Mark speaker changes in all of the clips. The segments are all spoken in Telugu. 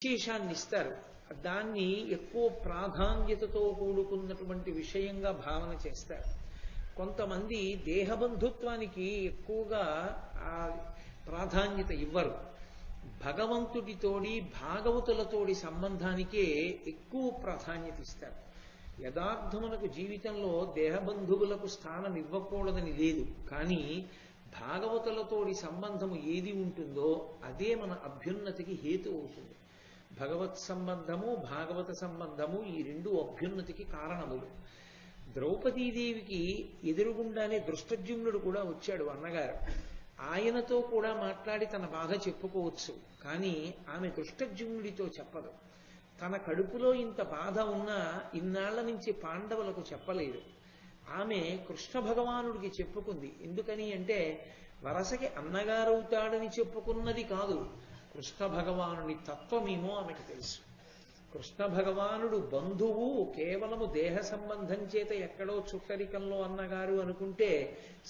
Speaker 1: విశేషాన్ని ఇస్తారు. దాన్ని ఎక్కువ ప్రాధాన్యతతో కూడుకున్నటువంటి విషయంగా భావన చేస్తారు. కొంతమంది దేహబంధుత్వానికి ఎక్కువగా ఆ ప్రాధాన్యత ఇవ్వరు. భగవంతుడితోడి భాగవతులతోడి సంబంధానికే ఎక్కువ ప్రాధాన్యత ఇస్తారు. యథార్థమునకు జీవితంలో దేహబంధువులకు స్థానం ఇవ్వకూడదని లేదు, కానీ భాగవతులతోడి సంబంధము ఏది ఉంటుందో అదే మన అభ్యున్నతికి హేతు అవుతుంది. భగవత్ సంబంధము భాగవత సంబంధము ఈ రెండు అభ్యున్నతికి కారణములు. ద్రౌపదీదేవికి ఎదురుగుండానే దృష్టద్యుమ్నుడు కూడా వచ్చాడు అన్నగారు. ఆయనతో కూడా మాట్లాడి తన బాధ చెప్పుకోవచ్చు, కానీ ఆమె దృష్టద్యుమ్నుడితో చెప్పదు. తన కడుపులో ఇంత బాధ ఉన్నా ఇన్నాళ్ల నుంచి పాండవులకు చెప్పలేదు. ఆమె కృష్ణ భగవానుడికి చెప్పుకుంది. ఎందుకని అంటే వరసకి అన్నగారవుతాడని చెప్పుకున్నది కాదు, కృష్ణ భగవానుని తత్వమేమో ఆమెకు తెలుసు. కృష్ణ భగవానుడు బంధువు కేవలము దేహ సంబంధం చేత ఎక్కడో చుట్టరికంలో అన్నగారు అనుకుంటే,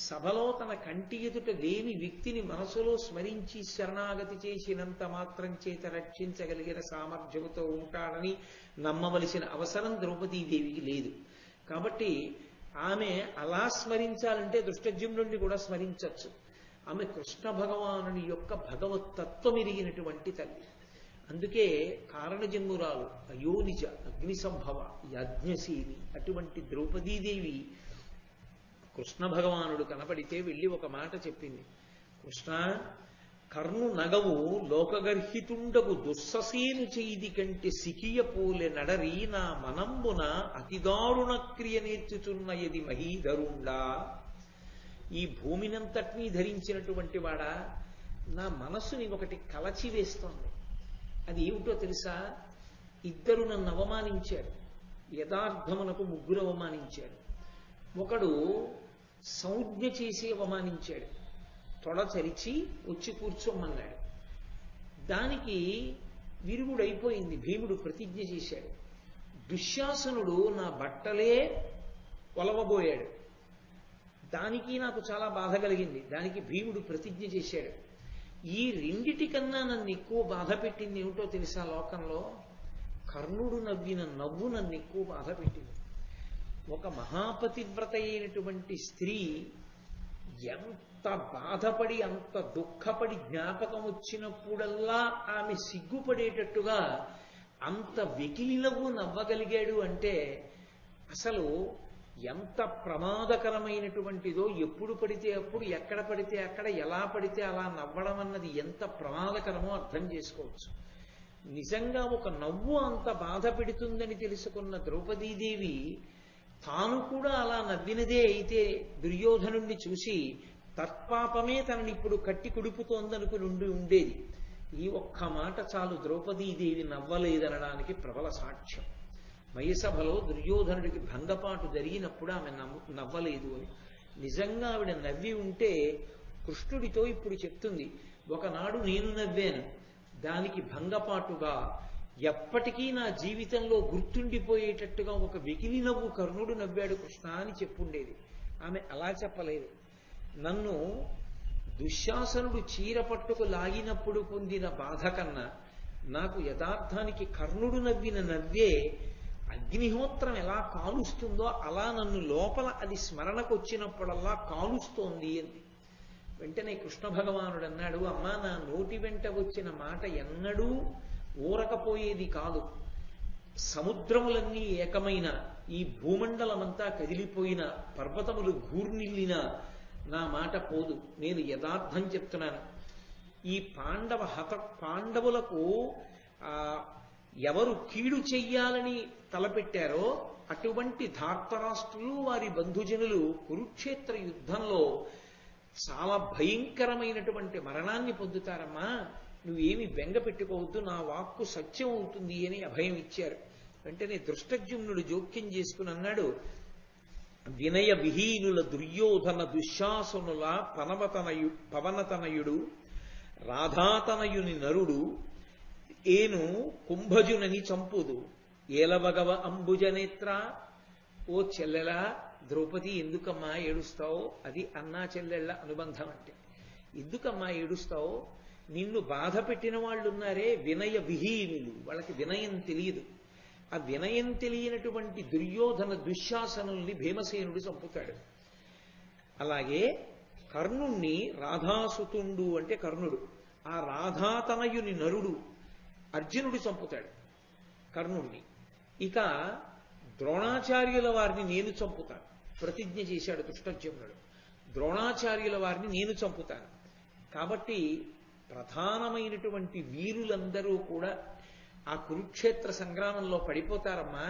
Speaker 1: సభలో తన కంటి ఎదుట లేని వ్యక్తిని మనసులో స్మరించి శరణాగతి చేసినంత మాత్రం చేత రక్షించగలిగిన సామర్థ్యముతో ఉంటాడని నమ్మవలసిన అవసరం ద్రౌపదీదేవికి లేదు. కాబట్టి ఆమె అలా స్మరించాలంటే దృష్టద్యుమ్నుడిని కూడా స్మరించవచ్చు. ఆమె కృష్ణ భగవానుని యొక్క భగవత్తత్వం ఎరిగినటువంటి తల్లి. అందుకే కారణజన్మురాలు, అయోనిజ, అగ్నిసంభవ, యజ్ఞశీలి అటువంటి ద్రౌపదీదేవి కృష్ణ భగవానుడు కనపడితే వెళ్ళి ఒక మాట చెప్పింది. కృష్ణ, కర్ణు నగవు లోకగర్హితుండగు దుస్ససేను చేయిది కంటే సికియ పోలె నడరి నా మనంబున అతిదారుణ క్రియ నేర్చుచున్న యది మహీధరుండా. ఈ భూమినంతటినీ ధరించినటువంటి వాడా, నా మనస్సుని ఒకటి కలచివేస్తోంది. అది ఏమిటో తెలుసా? ఇద్దరు నన్ను అవమానించారు. యథార్థమునకు ముగ్గురు అవమానించాడు. ఒకడు సంజ్ఞ చేసి అవమానించాడు. తొడ చరిచి వచ్చి కూర్చోమన్నాడు. దానికి విరుగుడైపోయింది. భీముడు ప్రతిజ్ఞ చేశాడు. దుశ్శాసనుడు నా బట్టలే కొలవబోయాడు. దానికి నాకు చాలా బాధ కలిగింది. దానికి భీముడు ప్రతిజ్ఞ చేశాడు. ఈ రెండిటికన్నా నన్ను ఎక్కువ బాధ పెట్టింది ఏమిటో తెలుసా? లోకంలో కర్ణుడు నవ్విన నవ్వు నన్ను ఎక్కువ బాధ పెట్టింది. ఒక మహాపతివ్రత అయినటువంటి స్త్రీ ఎంత బాధపడి అంత దుఃఖపడి జ్ఞాపకం వచ్చినప్పుడల్లా ఆమె సిగ్గుపడేటట్టుగా అంత వెకిలి నవ్వు నవ్వగలిగాడు అంటే అసలు ఎంత ప్రమాదకరమైనటువంటిదో. ఎప్పుడు పడితే అప్పుడు, ఎక్కడ పడితే అక్కడ, ఎలా పడితే అలా నవ్వడం అన్నది ఎంత ప్రమాదకరమో అర్థం చేసుకోవచ్చు. నిజంగా ఒక నవ్వు అంత బాధ పెడుతుందని తెలుసుకున్న ద్రౌపదీదేవి తాను కూడా అలా నవ్వినదే అయితే దుర్యోధనుణ్ణి చూసి తత్పాపమే తనని ఇప్పుడు కట్టి కుడుపుతోందనుకుని ఉండేది. ఈ ఒక్క మాట చాలు ద్రౌపదీదేవి నవ్వలేదనడానికి ప్రబల సాక్ష్యం. మయసభలో దుర్యోధనుడికి భంగపాటు జరిగినప్పుడు ఆమె నవ్వలేదు అని. నిజంగా ఆవిడ నవ్వి ఉంటే కృష్ణుడితో ఇప్పుడు చెప్తుంది, ఒకనాడు నేను నవ్వాను, దానికి భంగపాటుగా ఎప్పటికీ నా జీవితంలో గుర్తుండిపోయేటట్టుగా ఒక వెకిలి నవ్వు కర్ణుడు నవ్వాడు కృష్ణ అని చెప్పుండేది. ఆమె అలా చెప్పలేదు. నన్ను దుశ్శాసనుడు చీర పట్టుకు లాగినప్పుడు పొందిన బాధ కన్నా నాకు యథార్థానికి కర్ణుడు నవ్విన నవ్వే అగ్నిహోత్రం ఎలా కాలుస్తుందో అలా నన్ను లోపల అది స్మరణకు వచ్చినప్పుడల్లా కాలుస్తోంది అంది. వెంటనే కృష్ణ భగవానుడు అన్నాడు, అమ్మా, నా నోటి వెంట వచ్చిన మాట ఎన్నడూ ఊరకపోయేది కాదు. సముద్రములన్నీ ఏకమైన, ఈ భూమండలమంతా కదిలిపోయిన, పర్వతములు ఘూర్నిల్లిన నా మాట పోదు. నేను యథార్థం చెప్తున్నాను. ఈ పాండవులకు ఎవరు కీడు చెయ్యాలని తలపెట్టారో అటువంటి ధార్తరాష్ట్రులు వారి బంధుజనులు కురుక్షేత్ర యుద్ధంలో చాలా భయంకరమైనటువంటి మరణాన్ని పొందుతారమ్మా, నువ్వేమి బెంగ పెట్టుకోవద్దు, నా వాక్కు సత్యం అవుతుంది అని అభయం ఇచ్చారు. వెంటనే దృష్టద్యుమ్నుడు జోక్యం చేసుకుని అన్నాడు, వినయ విహీనుల దుర్యోధన దుశ్శాసనుల పవనతనయుడు రాధాతనయుని నరుడు ఏను కుంభజునని చంపుదు ఏలవగవ అంబుజనేత్ర. ఓ చెల్లెలా ద్రౌపది, ఎందుకమ్మా ఏడుస్తావు? అది అన్నా చెల్లెళ్ళ అనుబంధం అంటే. ఎందుకమ్మా ఏడుస్తావు? నిన్ను బాధ పెట్టిన వాళ్ళు ఉన్నారే వినయ విహీనులు, వాళ్ళకి వినయం తెలియదు. ఆ వినయం తెలియనటువంటి దుర్యోధన దుశ్శాసనుల్ని భీమసేనుడు చంపుతాడు. అలాగే కర్ణుణ్ణి రాధాసుతుండు అంటే కర్ణుడు, ఆ రాధాతనయుని నరుడు అర్జునుడు చంపుతాడు కర్ణుణ్ణి. ఇక ద్రోణాచార్యుల వారిని నేను చంపుతాను ప్రతిజ్ఞ చేశాడు కృష్ణోద్యమునుడు. ద్రోణాచార్యుల వారిని నేను చంపుతాను. కాబట్టి ప్రధానమైనటువంటి వీరులందరూ కూడా ఆ కురుక్షేత్ర సంగ్రామంలో పడిపోతారమ్మా,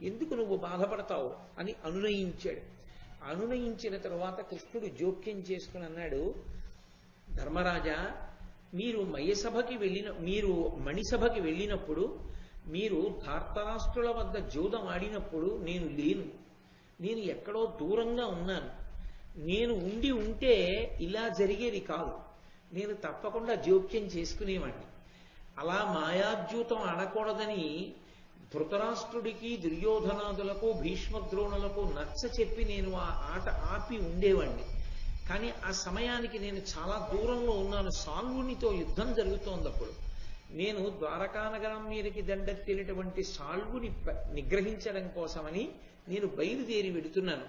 Speaker 1: ఎందుకు నువ్వు బాధపడతావు అని అనునయించాడు. అనునయించిన తరువాత కృష్ణుడు జోక్యం చేసుకుని అన్నాడు, ధర్మరాజా, మీరు మీరు మణిసభకి వెళ్ళినప్పుడు, మీరు ధార్తరాష్ట్రుల వద్ద జూదం ఆడినప్పుడు నేను లేను. నేను ఎక్కడో దూరంగా ఉన్నాను. నేను ఉంటే ఇలా జరిగేది కాదు. నేను తప్పకుండా జోక్యం చేసుకునేవాడిని. అలా మాయాద్యూతం ఆడకూడదని ధృతరాష్ట్రుడికి, దుర్యోధనాదులకు, భీష్మద్రోణులకు నచ్చ చెప్పి నేను ఆ ఆట ఆపి ఉండేవాడిని. కానీ ఆ సమయానికి నేను చాలా దూరంలో ఉన్నాను. సాల్వునితో యుద్ధం జరుగుతోంది. అప్పుడు నేను ద్వారకానగరం మీదకి దండెత్తినటువంటి సాల్వుని నిగ్రహించడం కోసమని నేను బయలుదేరి వెడుతున్నాను.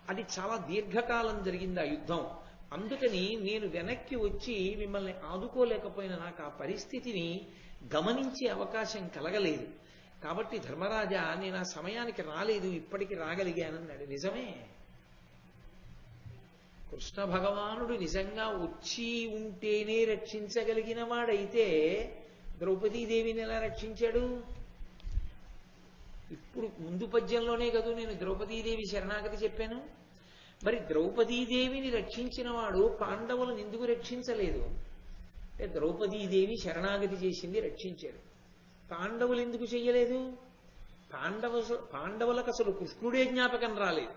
Speaker 1: అది చాలా దీర్ఘకాలం జరిగింది ఆ యుద్ధం. అందుకని నేను వెనక్కి వచ్చి మిమ్మల్ని ఆదుకోలేకపోయినా నాకు ఆ పరిస్థితిని గమనించే అవకాశం కలగలేదు. కాబట్టి ధర్మరాజా, నేను ఆ సమయానికి రాలేదు, ఇప్పటికి రాగలిగానన్నాడు. నిజమే, కృష్ణ భగవానుడు నిజంగా వచ్చి ఉంటేనే రక్షించగలిగిన వాడైతే ద్రౌపదీదేవిని ఎలా రక్షించాడు? ఇప్పుడు ముందు పద్యంలోనే కదూ నేను ద్రౌపదీదేవి శరణాగతి చెప్పాను. మరి ద్రౌపదీదేవిని రక్షించిన వాడు పాండవులను ఎందుకు రక్షించలేదు? అంటే ద్రౌపదీదేవి శరణాగతి చేసింది, రక్షించాడు. పాండవులు ఎందుకు చెయ్యలేదు? పాండవులకు అసలు కృష్ణుడే జ్ఞాపకం రాలేదు.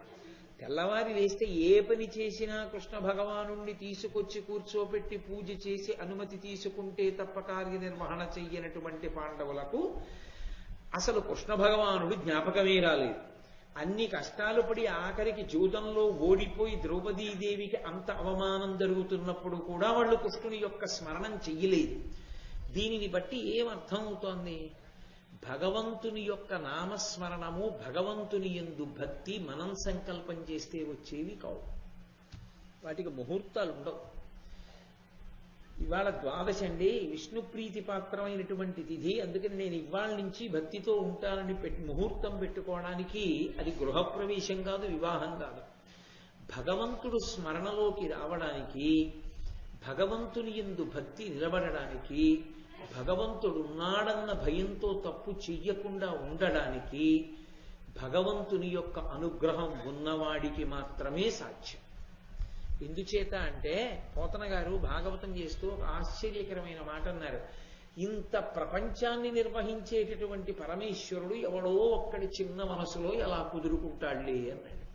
Speaker 1: తెల్లవారి లేస్తే ఏ పని చేసినా కృష్ణ భగవానుణ్ణి తీసుకొచ్చి కూర్చోపెట్టి పూజ చేసి అనుమతి తీసుకుంటే తప్ప కార్యనిర్వహణ చెయ్యనటువంటి పాండవులకు అసలు కృష్ణ భగవానుడు జ్ఞాపకమే రాలేదు. అన్ని కష్టాలు పడి ఆఖరికి జూదంలో ఓడిపోయి ద్రౌపదీదేవికి అంత అవమానం జరుగుతున్నప్పుడు కూడా వాళ్ళు కృష్ణుని యొక్క స్మరణం చెయ్యలేదు. దీనిని బట్టి ఏమర్థం అవుతోంది? భగవంతుని యొక్క నామస్మరణము, భగవంతుని యందు భక్తి మనం సంకల్పం చేస్తే వచ్చేవి కావు. వాటికి ముహూర్తాలు ఉండవు. ఇవాళ ద్వాదశి అండి, విష్ణు ప్రీతి పాత్రమైనటువంటి తిథి. అందుకని నేను ఇవాళ నుంచి భక్తితో ఉంటానని ముహూర్తం పెట్టుకోవడానికి అది గృహప్రవేశం కాదు, వివాహం కాదు. భగవంతుడు స్మరణలోకి రావడానికి, భగవంతుని యందు భక్తి నిలబడడానికి, భగవంతుడున్నాడన్న భయంతో తప్పు చెయ్యకుండా ఉండడానికి భగవంతుని యొక్క అనుగ్రహం ఉన్నవాడికి మాత్రమే సాధ్యం. ఎందుచేత అంటే పోతన గారు భాగవతం చేస్తూ ఒక ఆశ్చర్యకరమైన మాట అన్నారు. ఇంత ప్రపంచాన్ని నిర్వహించేటటువంటి పరమేశ్వరుడు ఎవడో ఒక్కడి చిన్న మనసులో ఎలా కుదురుకుంటాడులే అన్నాడు.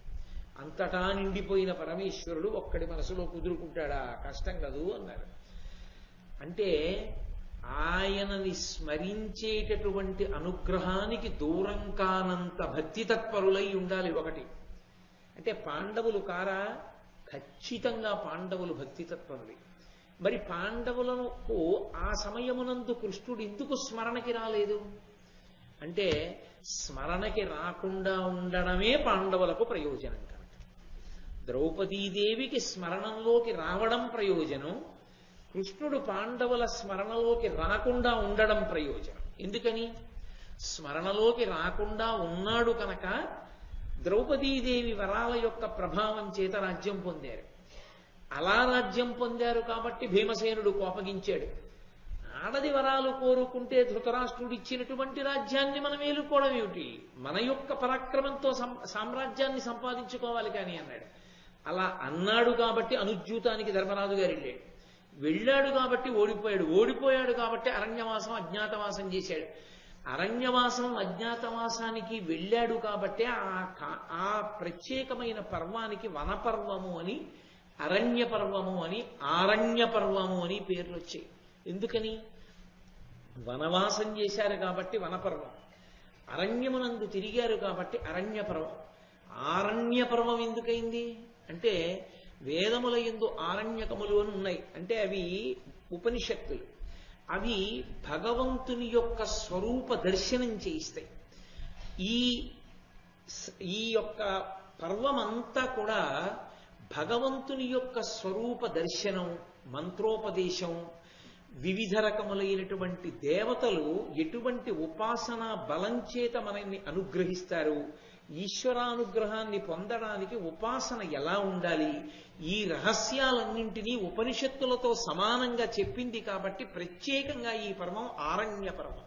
Speaker 1: అంతటా నిండిపోయిన పరమేశ్వరుడు ఒక్కడి మనసులో కుదురుకుంటాడా? కష్టం కదూ అన్నారు. అంటే ఆయనని స్మరించేటటువంటి అనుగ్రహానికి దూరం కానంత భక్తి తత్పరులై ఉండాలి. ఒకటి అంటే పాండవులు కారా? ఖచ్చితంగా పాండవులు భక్తి తత్పరులే. మరి పాండవులకు ఆ సమయమునందు కృష్ణుడు ఎందుకు స్మరణకి రాలేదు అంటే స్మరణకి రాకుండా ఉండడమే పాండవులకు ప్రయోజనం కనుక. ద్రౌపదీదేవికి స్మరణంలోకి రావడం ప్రయోజనం, కృష్ణుడు పాండవుల స్మరణలోకి రాకుండా ఉండడం ప్రయోజనం. ఎందుకని? స్మరణలోకి రాకుండా ఉన్నాడు కనుక ద్రౌపదీదేవి వరాల యొక్క ప్రభావం చేత రాజ్యం పొందారు. అలా రాజ్యం పొందారు కాబట్టి భీమసేనుడు కోపగించాడు. ఆడది వరాలు కోరుకుంటే ధృతరాష్ట్రుడు ఇచ్చినటువంటి రాజ్యాన్ని మనం ఏలుకోవడం ఏమిటి? మన యొక్క పరాక్రమంతో సామ్రాజ్యాన్ని సంపాదించుకోవాలి కానీ అన్నాడు. అలా అన్నాడు కాబట్టి అనుజ్యూతానికి ధర్మరాజు గారు వెళ్ళాడు కాబట్టి ఓడిపోయాడు కాబట్టి అరణ్యవాసం అజ్ఞాతవాసం చేశాడు. అరణ్యవాసం అజ్ఞాతవాసానికి వెళ్ళాడు కాబట్టి ఆ ప్రత్యేకమైన పర్వానికి వనపర్వము అని, అరణ్య పర్వము అని, ఆరణ్య పర్వము అని పేర్లు వచ్చాయి. ఎందుకని? వనవాసం చేశారు కాబట్టి వనపర్వం, అరణ్యమునందు తిరిగారు కాబట్టి అరణ్య పర్వం. ఆరణ్య పర్వం ఎందుకైంది అంటే వేదముల యందు ఆరణ్యకములు అని ఉన్నాయి. అంటే అవి ఉపనిషత్తులు. అవి భగవంతుని యొక్క స్వరూప దర్శనం చేయిస్తాయి. ఈ ఈ యొక్క పర్వమంతా కూడా భగవంతుని యొక్క స్వరూప దర్శనం, మంత్రోపదేశం, వివిధ రకములైనటువంటి దేవతలు ఎటువంటి ఉపాసనా బలం చేత మనల్ని అనుగ్రహిస్తారు, ఈశ్వరానుగ్రహాన్ని పొందడానికి ఉపాసన ఎలా ఉండాలి, ఈ రహస్యాలన్నింటినీ ఉపనిషత్తులతో సమానంగా చెప్పింది కాబట్టి ప్రత్యేకంగా ఈ పర్వం ఆరణ్య పర్వం.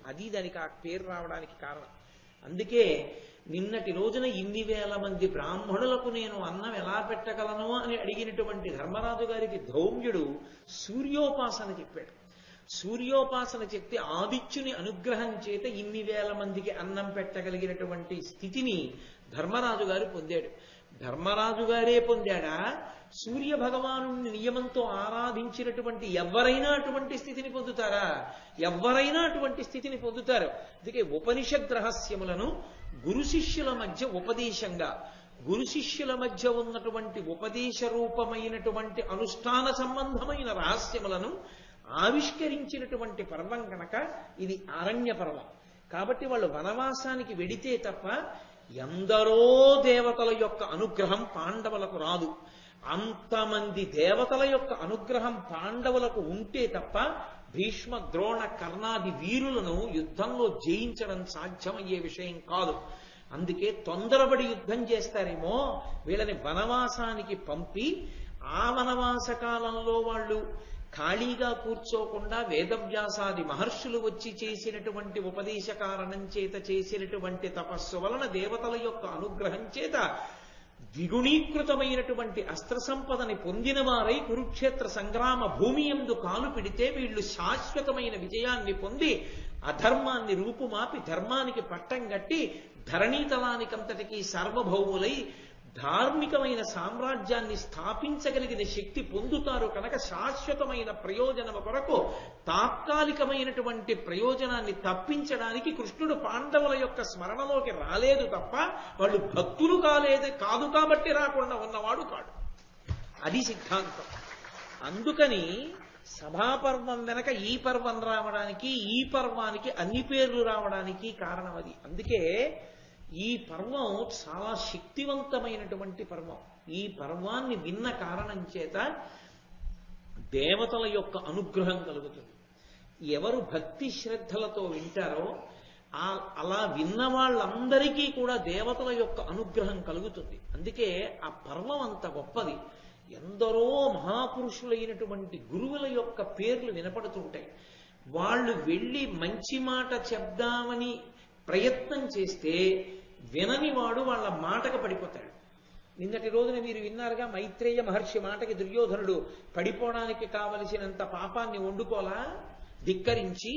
Speaker 1: అది దానికి ఆ పేరు రావడానికి కారణం. అందుకే నిన్నటి రోజున ఇన్ని వేల మంది బ్రాహ్మణులకు నేను అన్నం ఎలా పెట్టగలను అని అడిగినటువంటి ధర్మరాజు గారికి ధౌమ్యుడు సూర్యోపాసన చెప్పాడు. సూర్యోపాసన చెప్తే ఆదిత్యుని అనుగ్రహం చేత ఇన్ని వేల మందికి అన్నం పెట్టగలిగినటువంటి స్థితిని ధర్మరాజు గారు పొందాడు. ధర్మరాజు గారే పొందాడా, సూర్య భగవాను నియమంతో ఆరాధించినటువంటి ఎవరైనా అటువంటి స్థితిని పొందుతారా? ఎవరైనా అటువంటి స్థితిని పొందుతారు. అందుకే ఉపనిషద్ రహస్యములను గురు శిష్యుల మధ్య ఉపదేశంగా, గురు శిష్యుల మధ్య ఉన్నటువంటి ఉపదేశ రూపమైనటువంటి అనుష్ఠాన సంబంధమైన రహస్యములను ఆవిష్కరించినటువంటి పర్వం కనుక ఇది ఆరణ్య పర్వం. కాబట్టి వాళ్ళు వనవాసానికి వెడితే తప్ప ఎందరో దేవతల యొక్క అనుగ్రహం పాండవులకు రాదు. అంతమంది దేవతల యొక్క అనుగ్రహం పాండవులకు ఉంటే తప్ప భీష్మ, ద్రోణ, కర్ణాది వీరులను యుద్ధంలో జయించడం సాధ్యమయ్యే విషయం కాదు. అందుకే తొందరపడి యుద్ధం చేస్తారేమో, వీళ్ళని వనవాసానికి పంపి ఆ వనవాస కాలంలో వాళ్ళు ఖాళీగా కూర్చోకుండా వేదవ్యాసాది మహర్షులు వచ్చి చేసినటువంటి ఉపదేశ కారణం చేత చేసినటువంటి తపస్సు వలన దేవతల యొక్క అనుగ్రహం చేత ద్విగుణీకృతమైనటువంటి అస్త్ర సంపదని పొందిన వారై కురుక్షేత్ర సంగ్రామ భూమి యందు కాలు పెడితే వీళ్ళు శాశ్వతమైన విజయాన్ని పొంది అధర్మాన్ని రూపుమాపి ధర్మానికి పట్టం కట్టి ధరణీతలానికంతటికీ సార్వభౌములై ధార్మికమైన సామ్రాజ్యాన్ని స్థాపించగలిగిన శక్తి పొందుతారు కనుక శాశ్వతమైన ప్రయోజనం కొరకు తాత్కాలికమైనటువంటి ప్రయోజనాన్ని తప్పించడానికి కృష్ణుడు పాండవుల యొక్క స్మరణలోకి రాలేదు తప్ప వాళ్ళు భక్తులు కాదు కాబట్టి రాకుండా ఉన్నవాడు కాడు. అది సిద్ధాంతం. అందుకని సభాపర్వం వెనక ఈ పర్వం రావడానికి, ఈ పర్వానికి అన్ని పేర్లు రావడానికి కారణం అది. అందుకే ఈ పర్వం చాలా శక్తివంతమైనటువంటి పర్వం. ఈ పర్వాన్ని విన్న కారణం చేత దేవతల యొక్క అనుగ్రహం కలుగుతుంది. ఎవరు భక్తి శ్రద్ధలతో వింటారో అలా విన్న వాళ్ళందరికీ కూడా దేవతల యొక్క అనుగ్రహం కలుగుతుంది. అందుకే ఆ పర్వం అంత గొప్పది. ఎందరో మహాపురుషులైనటువంటి గురువుల యొక్క పేర్లు వినపడుతుంటాయి. వాళ్ళు వెళ్ళి మంచి మాట చెప్దామని ప్రయత్నం చేస్తే వినని వాడు వాళ్ళ మాటకు పడిపోతాడు. నిన్నటి రోజున మీరు విన్నారుగా, మైత్రేయ మహర్షి మాటకి దుర్యోధనుడు పడిపోవడానికి కావలసినంత పాపాన్ని వండుకోలా ధిక్కరించి.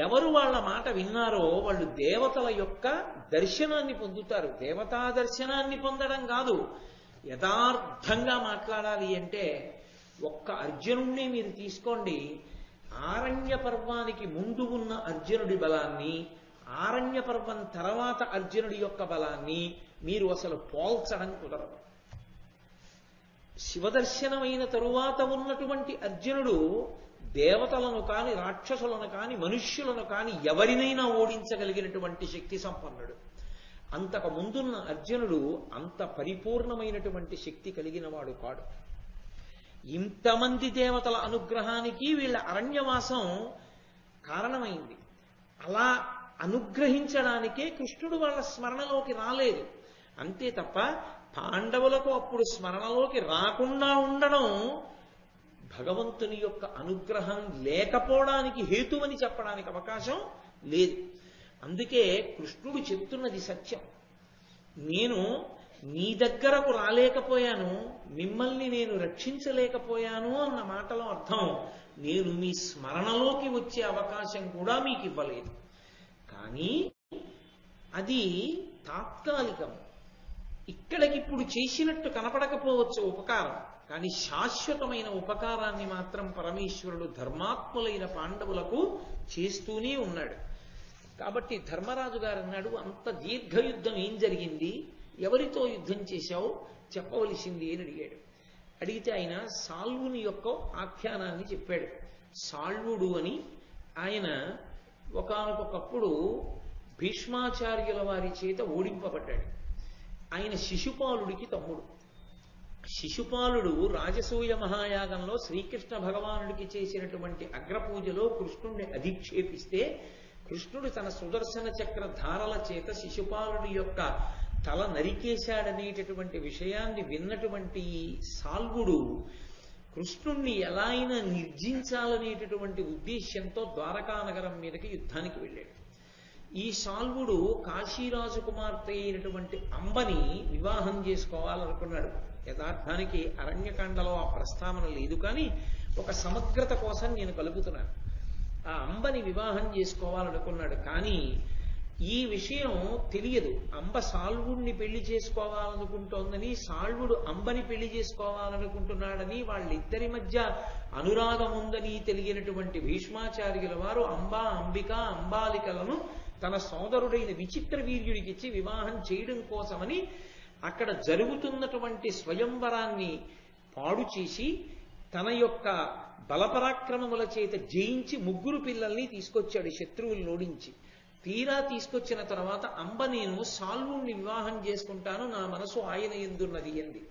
Speaker 1: ఎవరు వాళ్ళ మాట విన్నారో వాళ్ళు దేవతల యొక్క దర్శనాన్ని పొందుతారు. దేవతా దర్శనాన్ని పొందడం కాదు, యథార్థంగా మాట్లాడాలి అంటే ఒక్క అర్జునుడిని మీరు తీసుకోండి. ఆరణ్య పర్వానికి ముందు ఉన్న అర్జునుడి బలాన్ని, ఆరణ్య పర్వం తర్వాత అర్జునుడి యొక్క బలాన్ని మీరు అసలు పోల్చడం కుదరదు. శివదర్శనమైన తరువాత ఉన్నటువంటి అర్జునుడు దేవతలను కాని, రాక్షసులను కాని, మనుష్యులను కాని ఎవరినైనా ఓడించగలిగినటువంటి శక్తి సంపన్నుడు. అంతకు ముందున్న అర్జునుడు అంత పరిపూర్ణమైనటువంటి శక్తి కలిగిన వాడు కాడు. ఇంతమంది దేవతల అనుగ్రహానికి వీళ్ళ అరణ్యవాసం కారణమైంది. అలా అనుగ్రహించడానికే కృష్ణుడు వాళ్ళ స్మరణలోకి రాలేదు. అంతే తప్ప పాండవులకు అప్పుడు స్మరణలోకి రాకుండా ఉండడం భగవంతుని యొక్క అనుగ్రహం లేకపోవడానికి హేతువని చెప్పడానికి అవకాశం లేదు. అందుకే కృష్ణుడు చెప్తున్నది సత్యం. నేను నీ దగ్గరకు రాలేకపోయాను, మిమ్మల్ని నేను రక్షించలేకపోయాను అన్న మాటలో అర్థం నేను మీ స్మరణలోకి వచ్చే అవకాశం కూడా మీకు ఇవ్వలేదు. కానీ అది తాత్కాలికం. ఇక్కడికిప్పుడు చేసినట్టు కనపడకపోవచ్చు ఉపకారం, కానీ శాశ్వతమైన ఉపకారాన్ని మాత్రం పరమేశ్వరుడు ధర్మాత్ములైన పాండవులకు చేస్తూనే ఉన్నాడు. కాబట్టి ధర్మరాజు గారు అన్నాడు, అంత దీర్ఘయుద్ధం ఏం జరిగింది, ఎవరితో యుద్ధం చేశావు చెప్పవలసింది అని అడిగాడు. అడిగితే ఆయన సాల్వుని యొక్క ఆఖ్యానాన్ని చెప్పాడు. సాల్వుడు అని ఆయన ఒకానొకప్పుడు భీష్మాచార్యుల వారి చేత ఓడింపబడ్డాడు. ఆయన శిశుపాలుడికి తమ్ముడు. శిశుపాలుడు రాజసూయ మహాయాగంలో శ్రీకృష్ణ భగవానుడికి చేసినటువంటి అగ్రపూజలో కృష్ణుణ్ణి అధిక్షేపిస్తే కృష్ణుడు తన సుదర్శన చక్ర ధారల చేత శిశుపాలుడి యొక్క తల నరికేశాడనేటటువంటి విషయాన్ని విన్నటువంటి సాల్వుడు కృష్ణుణ్ణి ఎలా అయినా నిర్జించాలనేటటువంటి ఉద్దేశ్యంతో ద్వారకానగరం మీదకి యుద్ధానికి వెళ్ళాడు. ఈ సాల్వుడు కాశీరాజు కుమార్తె అయినటువంటి అంబని వివాహం చేసుకోవాలనుకున్నాడు. యథార్థానికి అరణ్యకాండలో ఆ ప్రస్తావన లేదు, కానీ ఒక సమగ్రత కోసం నేను కలుపుతున్నాను. ఆ అంబని వివాహం చేసుకోవాలనుకున్నాడు, కానీ ఈ విషయం తెలియదు. అంబ సాల్వుడిని పెళ్లి చేసుకోవాలనుకుంటోందని, సాల్వుడు అంబని పెళ్లి చేసుకోవాలనుకుంటున్నాడని, వాళ్ళిద్దరి మధ్య అనురాగం ఉందని తెలియనటువంటి భీష్మాచార్యుల వారు అంబా, అంబిక, అంబాలికలను తన సోదరుడైన విచిత్ర వీర్యుడికిచ్చి వివాహం చేయడం కోసమని అక్కడ జరుగుతున్నటువంటి స్వయంవరాన్ని పాడు చేసి తన యొక్క బలపరాక్రమముల చేత జయించి 3 పిల్లల్ని తీసుకొచ్చాడు శత్రువులు ఓడించి. తీరా తీసుకొచ్చిన తర్వాత అంబ నేను సాల్వుణ్ణి వివాహం చేసుకుంటాను, నా మనసు ఆయన యందున్నది అంది.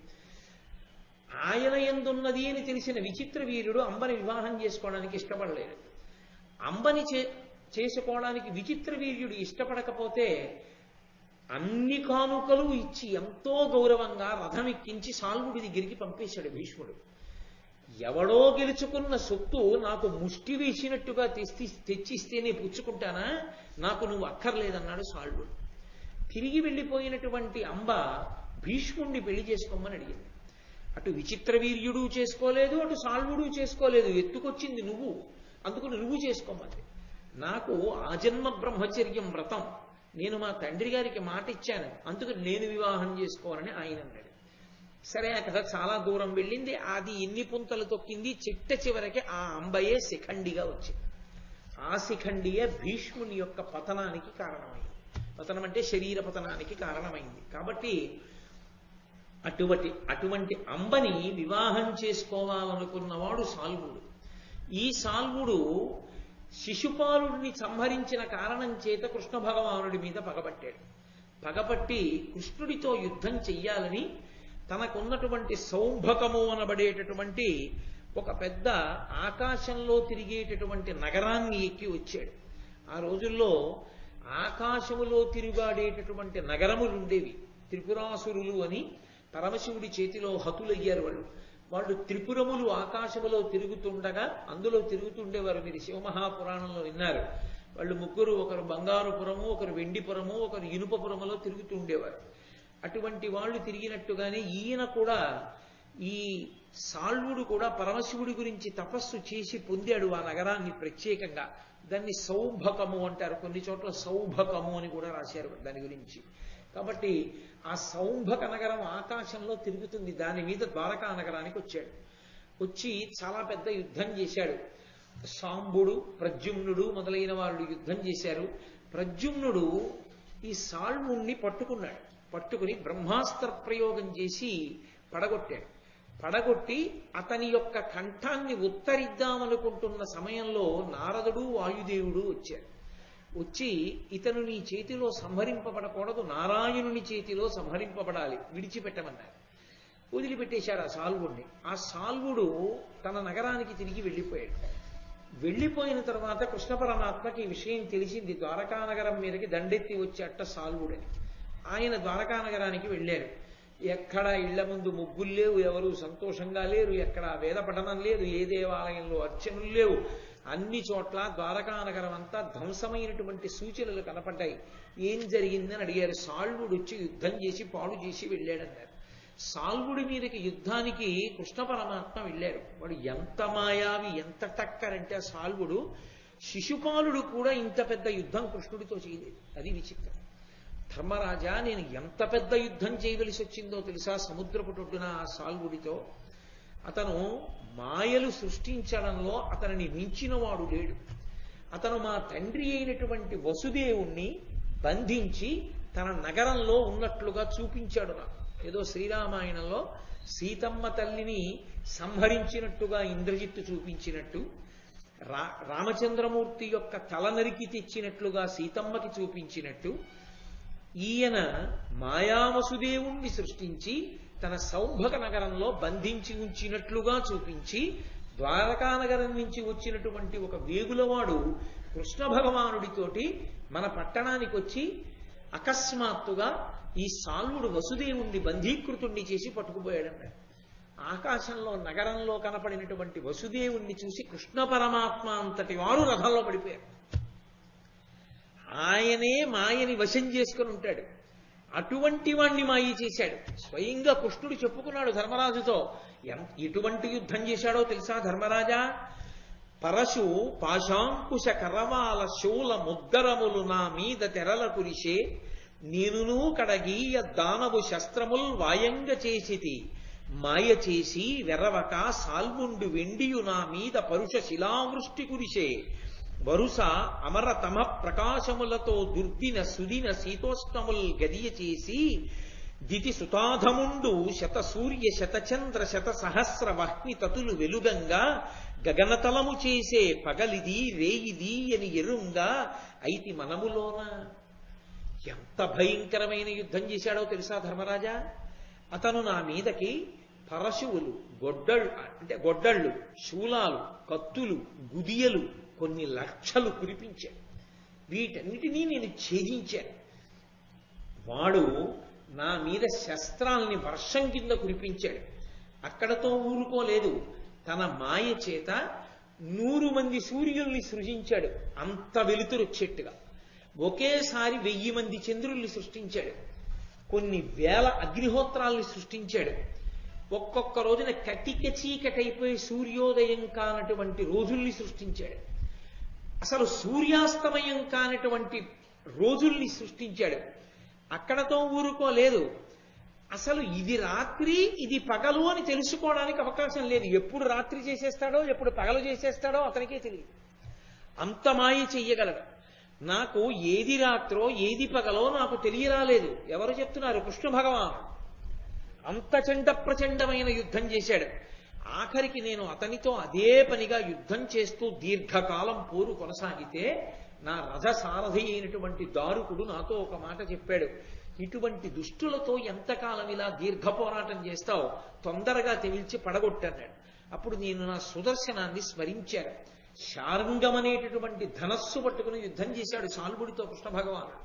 Speaker 1: ఆయన యందున్నది అని తెలిసిన విచిత్ర వీరుడు అంబని వివాహం చేసుకోవడానికి ఇష్టపడలేదు. అంబని చేసుకోవడానికి విచిత్ర వీర్యుడు ఇష్టపడకపోతే అన్ని కానుకలు ఇచ్చి ఎంతో గౌరవంగా రథం ఎక్కించి సాల్వుడి దగ్గరికి పంపేశాడు భీష్ముడు. ఎవడో గెలుచుకున్న సొత్తు నాకు ముష్టి వేసినట్టుగా తెచ్చిస్తేనే పుచ్చుకుంటానా, నాకు నువ్వు అక్కర్లేదన్నాడు సాల్వుడు. తిరిగి వెళ్ళిపోయినటువంటి అంబ భీష్ముడిని పెళ్లి చేసుకోమని అడిగింది. అటు విచిత్ర వీర్యుడు చేసుకోలేదు, అటు సాల్వుడు చేసుకోలేదు. ఎత్తుకొచ్చింది నువ్వు, అందుకు నువ్వు చేసుకోమని. నాకు ఆజన్మ బ్రహ్మచర్యం వ్రతం, నేను మా తండ్రి గారికి మాట ఇచ్చాను, అందుకు నేను వివాహం చేసుకోవాలని ఆయన అన్నాడు. సరే, ఆ కథ చాలా దూరం వెళ్ళింది. అది ఎన్ని పుంతలు తొక్కింది, చిట్ట చివరికి ఆ అంబయే శిఖండిగా వచ్చింది. ఆ శిఖండియే భీష్ముని యొక్క పతనానికి కారణమైంది. పతనం అంటే శరీర పతనానికి కారణమైంది. కాబట్టి అటువంటి అంబని వివాహం చేసుకోవాలనుకున్నవాడు సాల్వుడు. ఈ సాల్వుడు శిశుపాలుడిని సంహరించిన కారణం చేత కృష్ణ భగవానుడి మీద పగబట్టాడు. పగబట్టి కృష్ణుడితో యుద్ధం చెయ్యాలని తనకున్నటువంటి సౌంభకము అనబడేటటువంటి ఒక పెద్ద ఆకాశంలో తిరిగేటటువంటి నగరాన్ని ఎక్కి వచ్చాడు. ఆ రోజుల్లో ఆకాశములో తిరుగాడేటటువంటి నగరములు ఉండేవి. త్రిపురాసురులు అని పరమశివుడి చేతిలో హతులయ్యారు వాళ్ళు. వాళ్ళు త్రిపురములు ఆకాశములో తిరుగుతుండగా అందులో తిరుగుతుండేవారు. మీరు శివమహాపురాణంలో విన్నారు. వాళ్ళు 3, ఒకరు బంగారుపురము, ఒకరు వెండిపురము, ఒకరు ఇనుపపురములో తిరుగుతుండేవారు. అటువంటి వాళ్ళు తిరిగినట్టుగానే ఈయన కూడా, ఈ సాల్వుడు కూడా పరమశివుడి గురించి తపస్సు చేసి పొందాడు ఆ నగరాన్ని ప్రత్యేకంగా. దాన్ని సౌభకము అంటారు, కొన్ని చోట్ల సౌభకము అని కూడా రాశారు దాని గురించి. కాబట్టి ఆ సౌంభక నగరం ఆకాశంలో తిరుగుతుంది. దాని మీద ద్వారకా నగరానికి వచ్చాడు. వచ్చి చాలా పెద్ద యుద్ధం చేశాడు. సాంబుడు, ప్రద్యుమ్నుడు మొదలైన వాళ్ళు యుద్ధం చేశారు. ప్రద్యుమ్నుడు ఈ సాల్వుణ్ణి పట్టుకున్నాడు. పట్టుకుని బ్రహ్మాస్త్ర ప్రయోగం చేసి పడగొట్టాడు. పడగొట్టి అతని యొక్క కంఠాన్ని ఉత్తరిద్దామనుకుంటున్న సమయంలో నారదుడు, వాయుదేవుడు వచ్చారు. వచ్చి ఇతను నీ చేతిలో సంహరింపబడకూడదు, నారాయణుని చేతిలో సంహరింపబడాలి, విడిచిపెట్టమన్నారు. వదిలిపెట్టేశారు ఆ సాల్వుడిని. ఆ సాల్వుడు తన నగరానికి తిరిగి వెళ్ళిపోయాడు. వెళ్ళిపోయిన తర్వాత కృష్ణ పరమాత్మకి ఈ విషయం తెలిసింది. ద్వారకానగరం మీదకి దండెత్తి వచ్చేట సాల్వుడని. ఆయన ద్వారకానగరానికి వెళ్ళారు. ఎక్కడ ఇళ్ల ముందు ముగ్గులు లేవు, ఎవరు సంతోషంగా లేరు, ఎక్కడ వేద పఠనం లేదు, ఏ దేవాలయంలో అర్చనలు లేవు. అన్ని చోట్ల ద్వారకానగరం అంతా ధ్వంసమైనటువంటి సూచనలు కనపడ్డాయి. ఏం జరిగిందని అడిగారు. సాల్వుడు వచ్చి యుద్ధం చేసి పాడు చేసి వెళ్ళాడన్నారు. సాల్వుడి మీదకి యుద్ధానికి కృష్ణ పరమాత్మ వెళ్ళారు. వాడు ఎంత మాయావి, ఎంత టక్కరంటే ఆ సాల్వుడు, శిశుపాలుడు కూడా ఇంత పెద్ద యుద్ధం కృష్ణుడితో చేయలేదు. అది విచిత్రం. ధర్మరాజా, నేను ఎంత పెద్ద యుద్ధం చేయవలసి వచ్చిందో తెలుసా సముద్రపుటొడ్డున ఆ సాల్వుడితో. అతను మాయలు సృష్టించడంలో అతనిని మించినవాడు లేడు. అతను మా తండ్రి అయినటువంటి వసుదేవుణ్ణి బంధించి తన నగరంలో ఉన్నట్లుగా చూపించాడు నాకు. ఏదో శ్రీరామాయణంలో సీతమ్మ తల్లిని సంహరించినట్టుగా ఇంద్రజిత్తు చూపించినట్టు రామచంద్రమూర్తి యొక్క తల నరికి తెచ్చినట్లుగా సీతమ్మకి చూపించినట్టు ఈయన మాయావసుదేవుణ్ణి సృష్టించి తన సౌంభక నగరంలో బంధించి ఉంచినట్లుగా చూపించి ద్వారకా నగరం నుంచి వచ్చినటువంటి ఒక వేగులవాడు కృష్ణ భగవానుడితోటి మన పట్టణానికి వచ్చి అకస్మాత్తుగా ఈ సాల్వుడు వసుదేవుణ్ణి బంధీకృతుణ్ణి చేసి పట్టుకుపోయాడన్నాడు. ఆకాశంలో నగరంలో కనపడినటువంటి వసుదేవుణ్ణి చూసి కృష్ణ పరమాత్మ అంతటి వారు రథంలో పడిపోయారు. ఆయనే మాయని వశం చేసుకుని ఉంటాడు. అటువంటి వాణ్ణి మాయి చేశాడు. స్వయంగా కృష్ణుడు చెప్పుకున్నాడు ధర్మరాజుతో. ఎటువంటి యుద్ధం చేశాడో తెలుసా ధర్మరాజా? పరశు పాశాంకుశ కరవాల శూల ముద్దరములు నా మీద తెరల కురిసే, నేనును కడగీయ దానవు శస్త్రముల్ వాయంగ చేసితి, మాయ చేసి వెరవక సాల్వుండు వెండియు నా మీద పరుష శిలావృష్టి కురిసే, వరుస అమర తమ ప్రకాశములతో దుర్దిన సుదిన శీతోష్ణముల్ గదియ చేసి, దితి సుతాధముండు శత సూర్య శతచంద్ర శత సహస్ర వహ్ని తతులు వెలుగంగా, గగనతలము చేసే పగలిది రేయిది అని ఎరుంగా ఐతి మనములోన. ఎంత భయంకరమైన యుద్ధం చేశాడో తెలుసా ధర్మరాజా? అతను నా మీదకి పరశువులు, గొడ్డళ్ళు, శూలాలు, కత్తులు, గుదియలు కొన్ని లక్షలు కురిపించాడు. వీటన్నిటినీ నేను ఛేదించాను. వాడు నా మీద శస్త్రాల్ని వర్షం కింద కురిపించాడు. అక్కడతో ఊరుకోలేదు. తన మాయ చేత 100 మంది సూర్యుల్ని సృజించాడు. అంత వెలుతురొచ్చేట్టుగా ఒకేసారి 1000 మంది చంద్రుల్ని సృష్టించాడు. కొన్ని వేల అగ్నిహోత్రాల్ని సృష్టించాడు. ఒక్కొక్క రోజున కటిక చీకటైపోయి సూర్యోదయం కానటువంటి రోజుల్ని సృష్టించాడు. అసలు సూర్యాస్తమయం కానటువంటి రోజుల్ని సృష్టించాడు. అక్కడతో ఊరుకోలేదు. అసలు ఇది రాత్రి ఇది పగలు అని తెలుసుకోవడానికి అవకాశం లేదు. ఎప్పుడు రాత్రి చేసేస్తాడో ఎప్పుడు పగలు చేసేస్తాడో అతనికే తెలియదు. అంత మాయ చెయ్యగలడు. నాకు ఏది రాత్రో ఏది పగలో నాకు తెలియరాలేదు. ఎవరు చెప్తున్నారు? కృష్ణ భగవానుడు. అంత చండ ప్రచండమైన యుద్ధం చేశాడు. ఆఖరికి నేను అతనితో అదే పనిగా యుద్ధం చేస్తూ దీర్ఘకాలం పోరు కొనసాగితే నా రథసారథి అయినటువంటి దారుకుడు నాతో ఒక మాట చెప్పాడు. ఇటువంటి దుష్టులతో ఎంతకాలం ఇలా దీర్ఘ పోరాటం చేస్తావు, తొందరగా తెమిల్చి పడగొట్టన్నాడు. అప్పుడు నేను నా సుదర్శనాన్ని స్మరించాను. శార్ంగమనేటటువంటి ధనస్సు పట్టుకుని యుద్ధం చేశాడు సాల్వుడితో కృష్ణ భగవానుడు.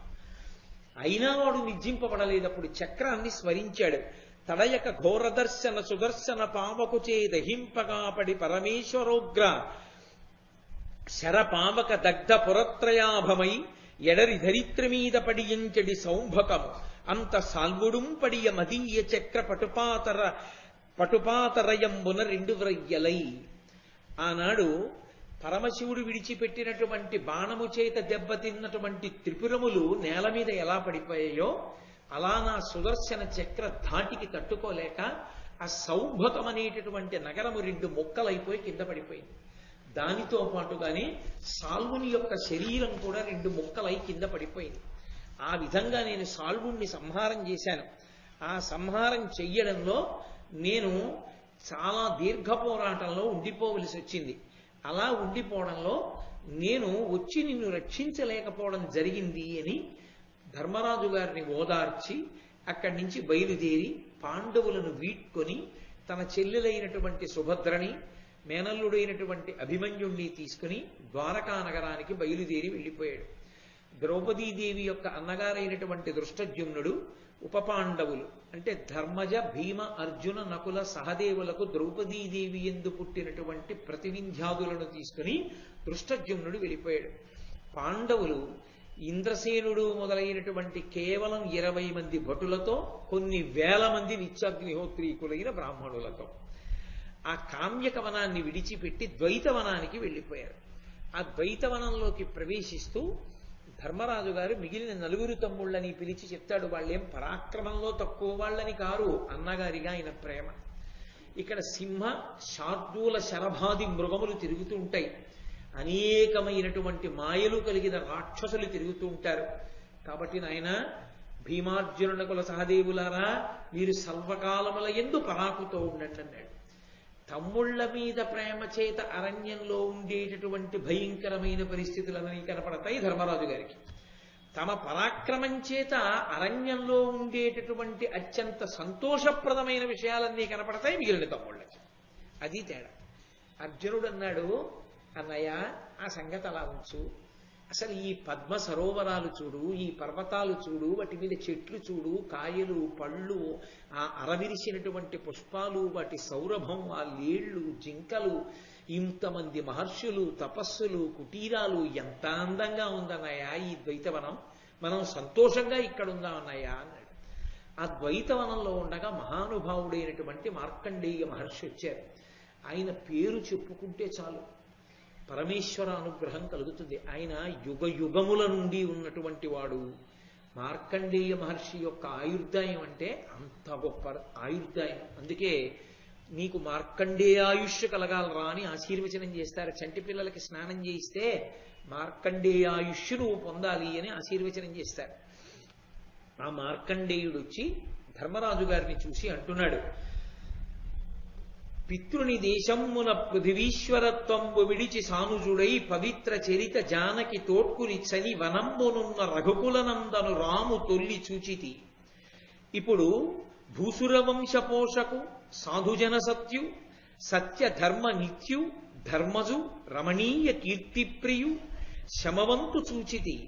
Speaker 1: అయినా వాడు నిర్జింపబడలేదు. అప్పుడు చక్రాన్ని స్మరించాడు. తడయక ఘోరదర్శన సుదర్శన పావకు చే దహింపగా పడి పరమేశ్వరోగ్ర శరపావక దగ్ధ పురత్రయాభమై ఎడరి ధరిత్రి మీద పడియంచడి సౌంభకము అంత సాల్వుడుం పడియ మదీయ చక్ర పటుపాతరయంబున 2 వ్రయ్యలై. ఆనాడు పరమశివుడు విడిచిపెట్టినటువంటి బాణము చేత దెబ్బతిన్నటువంటి త్రిపురములు నేల మీద ఎలా పడిపోయాయో అలా నా సుదర్శన చక్ర ధాటికి తట్టుకోలేక ఆ సౌంభకం అనేటటువంటి నగరము 2 ముక్కలైపోయి కింద పడిపోయింది. దానితో పాటుగానే సాల్వుని యొక్క శరీరం కూడా 2 ముక్కలై కింద పడిపోయింది. ఆ విధంగా నేను సాల్వుణ్ణి సంహారం చేశాను. ఆ సంహారం చెయ్యడంలో నేను చాలా దీర్ఘ పోరాటంలో ఉండిపోవలసి వచ్చింది. అలా ఉండిపోవడంలో నేను వచ్చి నిన్ను రక్షించలేకపోవడం జరిగింది అని ధర్మరాజు గారిని ఓదార్చి అక్కడి నుంచి బయలుదేరి పాండవులను వీడ్కొని తన చెల్లెలైనటువంటి సుభద్రని మేనల్లుడైనటువంటి అభిమన్యుణ్ణి తీసుకుని ద్వారకా నగరానికి బయలుదేరి వెళ్ళిపోయాడు. ద్రౌపదీదేవి యొక్క అన్నగారైనటువంటి దృష్టద్యుమ్నుడు ఉపపాండవులు అంటే ధర్మజ భీమ అర్జున నకుల సహదేవులకు ద్రౌపదీదేవి యందు పుట్టినటువంటి ప్రతివింధ్యాదులను తీసుకుని దృష్టద్యుమ్నుడు వెళ్ళిపోయాడు. పాండవులు ఇంద్రసేనుడు మొదలైనటువంటి కేవలం 20 మంది భటులతో కొన్ని వేల మంది నిత్యాగ్నిహోత్రీకులైన బ్రాహ్మణులతో ఆ కామ్యకవనాన్ని విడిచిపెట్టి ద్వైతవనానికి వెళ్ళిపోయారు. ఆ ద్వైతవనంలోకి ప్రవేశిస్తూ ధర్మరాజు గారు మిగిలిన 4 తమ్ముళ్ళని పిలిచి చెప్తాడు. వాళ్ళేం పరాక్రమంలో తక్కువ వాళ్ళని కారు, అన్నగారిగా ఆయన ప్రేమ. ఇక్కడ సింహ శార్దూల శరభాది మృగములు తిరుగుతూ ఉంటాయి. అనేకమైనటువంటి మాయలు కలిగిన రాక్షసులు తిరుగుతూ ఉంటారు. కాబట్టి నాయన భీమార్జునుల కుల సహదేవులారా మీరు సర్వకాలముల యందు పరాకుతో ఉండండి అన్నాడు. తమ్ముళ్ల మీద ప్రేమ చేత అరణ్యంలో ఉండేటటువంటి భయంకరమైన పరిస్థితులన్నీ కనపడతాయి ధర్మరాజు గారికి. తమ పరాక్రమం చేత అరణ్యంలో ఉండేటటువంటి అత్యంత సంతోషప్రదమైన విషయాలన్నీ కనపడతాయి మిగిలిన తమ్ముళ్ళకి. అది తేడా. అర్జునుడు అన్నాడు, అన్నయ్య ఆ సంగతి అలా ఉంచు, అసలు ఈ పద్మ సరోవరాలు చూడు, ఈ పర్వతాలు చూడు, వాటి మీద చెట్లు చూడు, కాయలు పళ్ళు, ఆ అరవిరిసినటువంటి పుష్పాలు, వాటి సౌరభం, ఆ లేళ్లు, జింకలు, ఇంతమంది మహర్షులు, తపస్సులు, కుటీరాలు, ఎంత అందంగా ఉందన్నయ్య ఈ ద్వైతవనం, మనం సంతోషంగా ఇక్కడ ఉందామన్నయ్య అన్నాడు. ఆ ద్వైతవనంలో ఉండగా మహానుభావుడైనటువంటి మార్కండేయ మహర్షి వచ్చారు. ఆయన పేరు చెప్పుకుంటే చాలు పరమేశ్వర అనుగ్రహం కలుగుతుంది. ఆయన యుగ యుగముల నుండి ఉన్నటువంటి వాడు. మార్కండేయ మహర్షి యొక్క ఆయుర్దాయం అంటే అంత గొప్ప ఆయుర్దాయం. అందుకే నీకు మార్కండేయాయుష్ కలగాలరా అని ఆశీర్వచనం చేస్తారు. చంటి పిల్లలకి స్నానం చేయిస్తే మార్కండేయాయుష్ నువ్వు పొందాలి అని ఆశీర్వచనం చేస్తారు. ఆ మార్కండేయుడు వచ్చి ధర్మరాజు గారిని చూసి అంటున్నాడు, పితృని దేశమ్మున పృథివీశ్వరత్వంబు విడిచి సానుజుడై పవిత్ర చరిత జానకి తోడ్కుని చని వనంబునున్న రఘుకులనందను రాము తొల్లి చూచితి. ఇప్పుడు భూసురవంశపోషకు సాధుజన సత్యు సత్య ధర్మ నిత్యు ధర్మజు రమణీయ కీర్తిప్రియు శమవంతు చూచితి.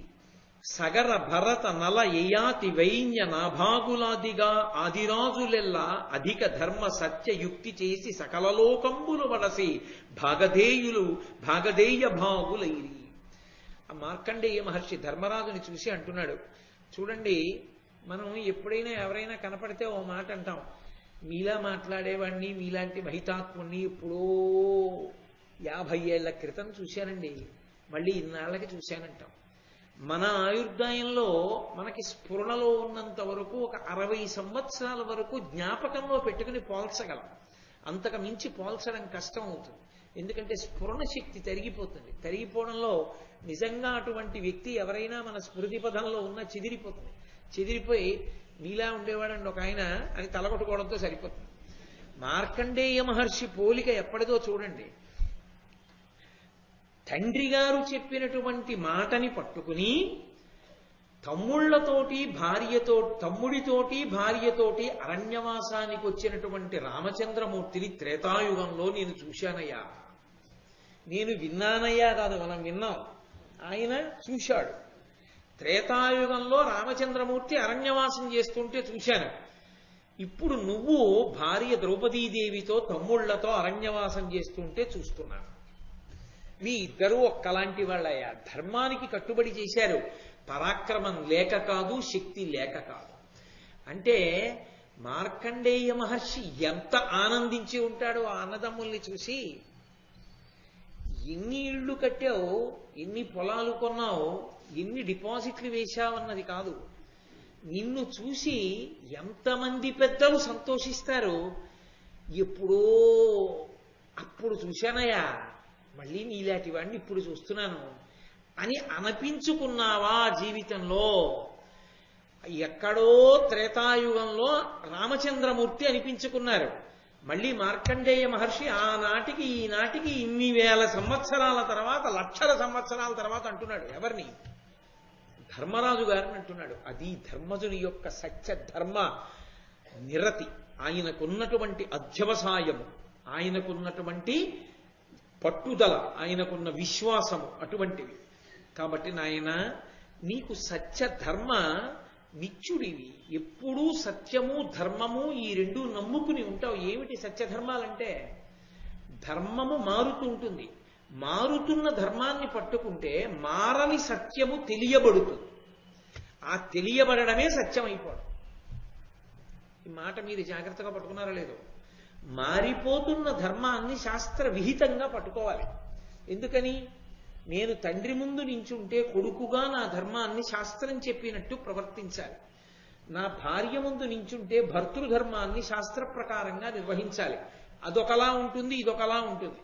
Speaker 1: సగర భరత నల యయాతి వైన్య నాభాగులాదిగా ఆదిరాజులెల్లా అధిక ధర్మ సత్య యుక్తి చేసి సకలలోకంబులు వడసి భాగధేయ భాగులైరి. ఆ మార్కండేయ మహర్షి ధర్మరాజుని చూసి అంటున్నాడు, చూడండి మనం ఎప్పుడైనా ఎవరైనా కనపడితే ఓ మాట అంటాం, మీలా మాట్లాడేవాడిని మీలాంటి మహితాత్ముణ్ణి ఎప్పుడో 50 ఏళ్ల క్రితం చూశానండి, మళ్ళీ ఇన్నాళ్ళకి చూశానంటాం. మన ఆయుర్దాయంలో మనకి స్ఫురణలో ఉన్నంత వరకు ఒక 60 సంవత్సరాల వరకు జ్ఞాపకంలో పెట్టుకుని పోల్చగలం. అంతకు మించి పోల్చడం కష్టం అవుతుంది. ఎందుకంటే స్ఫురణ శక్తి తరిగిపోతుంది. తరిగిపోవడంలో నిజంగా అటువంటి వ్యక్తి ఎవరైనా మన స్మృతి పదంలో ఉన్నా చెదిరిపోతుంది. చెదిరిపోయి నీలా ఉండేవాడండి ఒక ఆయన అని తలకొట్టుకోవడంతో సరిపోతుంది. మార్కండేయ మహర్షి పోలిక ఎప్పటిదో చూడండి. తండ్రి గారు చెప్పినటువంటి మాటని పట్టుకుని తమ్ముడితోటి భార్యతోటి అరణ్యవాసానికి వచ్చినటువంటి రామచంద్రమూర్తిని త్రేతాయుగంలో నేను చూశానయ్యా. నేను విన్నానయ్యా కాదు, మనం విన్నాం, ఆయన చూశాడు. త్రేతాయుగంలో రామచంద్రమూర్తి అరణ్యవాసం చేస్తుంటే చూశాను. ఇప్పుడు నువ్వు భార్య ద్రౌపదీదేవితో తమ్ముళ్లతో అరణ్యవాసం చేస్తుంటే చూస్తున్నాను. మీ ఇద్దరూ ఒక్కలాంటి వాళ్ళయ్యా. ధర్మానికి కట్టుబడి చేశారు. పరాక్రమం లేక కాదు, శక్తి లేక కాదు. అంటే మార్కండేయ మహర్షి ఎంత ఆనందించి ఉంటాడో ఆ అన్నదమ్ముల్ని చూసి. ఎన్ని ఇళ్ళు కట్టావు, ఎన్ని పొలాలు కొన్నావు, ఎన్ని డిపాజిట్లు వేశావన్నది కాదు, నిన్ను చూసి ఎంతమంది పెద్దలు సంతోషిస్తారు. ఎప్పుడో అప్పుడు చూశానయ్యా, మళ్ళీ నీలాంటి వాడిని ఇప్పుడు చూస్తున్నాను అని అనిపించుకున్నావా జీవితంలో? ఎక్కడో త్రేతాయుగంలో రామచంద్రమూర్తి అనిపించుకున్నారు. మళ్ళీ మార్కండేయ మహర్షి ఆనాటికి ఈనాటికి ఇన్ని వేల సంవత్సరాల తర్వాత, లక్షల సంవత్సరాల తర్వాత అంటున్నాడు. ఎవరిని? ధర్మరాజు గారిని అంటున్నాడు. అది ధర్మజుని యొక్క సత్య ధర్మ నిరతి, ఆయనకున్నటువంటి అధ్యవసాయము, ఆయనకున్నటువంటి పట్టుదల, ఆయనకున్న విశ్వాసము అటువంటివి. కాబట్టి నాయన, నీకు సత్య ధర్మ నిత్యుడివి, ఎప్పుడూ సత్యము ధర్మము ఈ రెండు నమ్ముకుని ఉంటావు. ఏమిటి సత్యధర్మాలంటే? ధర్మము మారుతూ ఉంటుంది. మారుతున్న ధర్మాన్ని పట్టుకుంటే మారని సత్యము తెలియబడుతుంది. ఆ తెలియబడమే సత్యం అయిపోవడం. ఈ మాట మీరు జాగ్రత్తగా పట్టుకున్నారో లేదో. మారిపోతున్న ధర్మాన్ని శాస్త్ర విహితంగా పట్టుకోవాలి. ఎందుకని? నేను తండ్రి ముందు నించుంటే కొడుకుగా నా ధర్మాన్ని శాస్త్రం చెప్పినట్టు ప్రవర్తించాలి. నా భార్య ముందు నించుంటే భర్తృధర్మాన్ని శాస్త్ర ప్రకారంగా నిర్వహించాలి. అదొకలా ఉంటుంది, ఇదొకలా ఉంటుంది.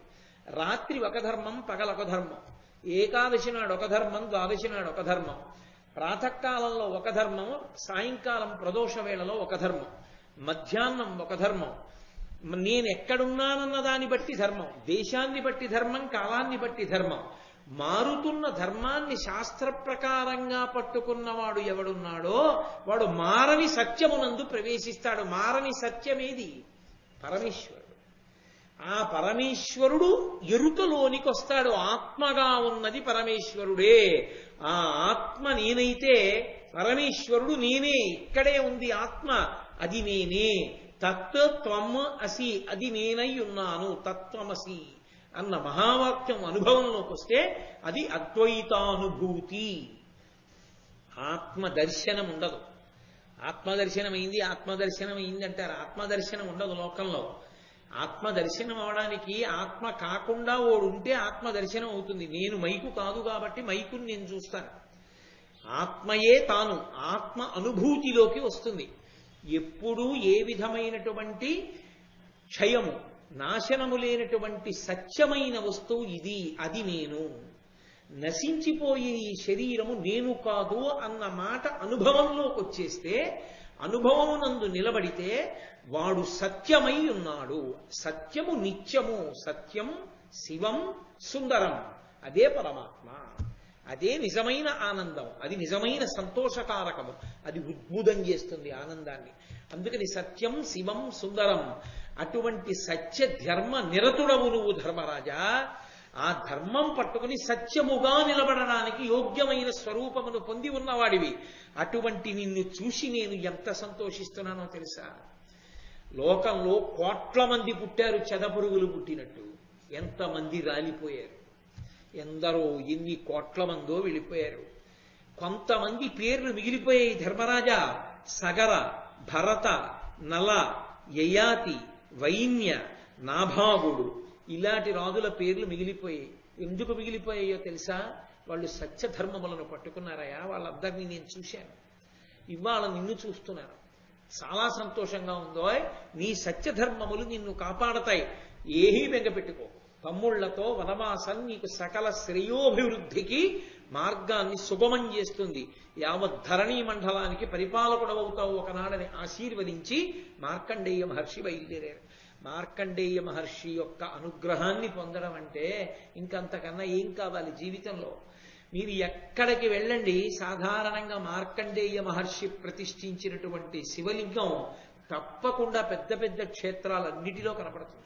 Speaker 1: రాత్రి ఒక ధర్మం, పగలొక ధర్మం. ఏకాదశి నాడు ఒక ధర్మం, ద్వాదశి నాడు ఒక ధర్మం. ప్రాతకాలంలో ఒక ధర్మం, సాయంకాలం ప్రదోష వేళలో ఒక ధర్మం, మధ్యాహ్నం ఒక ధర్మం, నేను ఎక్కడున్నానన్న దాన్ని బట్టి ధర్మం, దేశాన్ని బట్టి ధర్మం, కాలాన్ని బట్టి ధర్మం. మారుతున్న ధర్మాన్ని శాస్త్ర ప్రకారంగా పట్టుకున్నవాడు ఎవడున్నాడో వాడు మారని సత్యమునందు ప్రవేశిస్తాడు. మారని సత్యమేది? పరమేశ్వరుడు. ఆ పరమేశ్వరుడు ఎరుకలోనికి వస్తాడు. ఆత్మగా ఉన్నది పరమేశ్వరుడే. ఆ ఆత్మ నేనైతే పరమేశ్వరుడు నేనే. ఇక్కడే ఉంది ఆత్మ, అది నేనే. తత్వం అసి, అది నేనై ఉన్నాను. తత్వమసి అన్న మహావాక్యం అనుభవంలోకి వస్తే అది అద్వైతానుభూతి. ఆత్మదర్శనం ఉండదు. ఆత్మదర్శనం అయింది అంటారు. ఆత్మదర్శనం ఉండదు లోకంలో. ఆత్మదర్శనం అవడానికి ఆత్మ కాకుండా ఓడుంటే ఆత్మదర్శనం అవుతుంది. నేను మైకు కాదు కాబట్టి మైకుని నేను చూస్తాను. ఆత్మయే తాను. ఆత్మ అనుభూతిలోకి వస్తుంది. ఎప్పుడూ ఏ విధమైనటువంటి క్షయము, నాశనము లేనటువంటి సత్యమైన వస్తువు ఇది, అది నేను. నశించిపోయే ఈ శరీరము నేను కాదు అన్న మాట అనుభవంలోకి వచ్చేస్తే, అనుభవమునందు నిలబడితే వాడు సత్యమై ఉన్నాడు. సత్యము నిత్యము. సత్యం శివం సుందరం. అదే పరమాత్మ. అదే నిజమైన ఆనందం. అది నిజమైన సంతోషకారకము. అది ఉద్బుధం చేస్తుంది ఆనందాన్ని. అందుకని సత్యం శివం సుందరం. అటువంటి సత్య ధర్మ నిరతుడవు నువ్వు ధర్మరాజా. ఆ ధర్మం పట్టుకుని సత్యముగా నిలబడడానికి యోగ్యమైన స్వరూపమును పొంది ఉన్నవాడివి. అటువంటి నిన్ను చూసి నేను ఎంత సంతోషిస్తున్నానో తెలుసా? లోకంలో కోట్ల మంది పుట్టారు చెదపురుగులు పుట్టినట్టు. ఎంతమంది రాలిపోయారు. ఎందరో ఎన్ని కోట్ల మందో వెళ్ళిపోయారు. కొంతమంది పేర్లు మిగిలిపోయాయి ధర్మరాజా. సగర, భరత, నల, యయాతి, వైన్య, నాభాగుడు, ఇలాంటి రాజుల పేర్లు మిగిలిపోయాయి. ఎందుకు మిగిలిపోయాయో తెలుసా? వాళ్ళు సత్యధర్మములను పట్టుకున్నారయా. వాళ్ళందరినీ నేను చూశాను. ఇవాళ నిన్ను చూస్తున్నాను. చాలా సంతోషంగా ఉందో. నీ సత్యధర్మములు నిన్ను కాపాడతాయి. ఏమీ బెంగపెట్టుకో. తమ్ముళ్లతో వనవాసం నీకు సకల శ్రేయోభివృద్ధికి మార్గాన్ని సుగమం చేస్తుంది. యావత్ ధరణీ మండలానికి పరిపాలకుడవుతావు ఒకనాడని ఆశీర్వదించి మార్కండేయ మహర్షి బయలుదేరారు. మార్కండేయ మహర్షి యొక్క అనుగ్రహాన్ని పొందడం అంటే ఇంకంతకన్నా ఏం కావాలి జీవితంలో? మీరు ఎక్కడికి వెళ్ళండి, సాధారణంగా మార్కండేయ మహర్షి ప్రతిష్ఠించినటువంటి శివలింగం తప్పకుండా పెద్ద పెద్ద క్షేత్రాలన్నిటిలో కనపడుతుంది.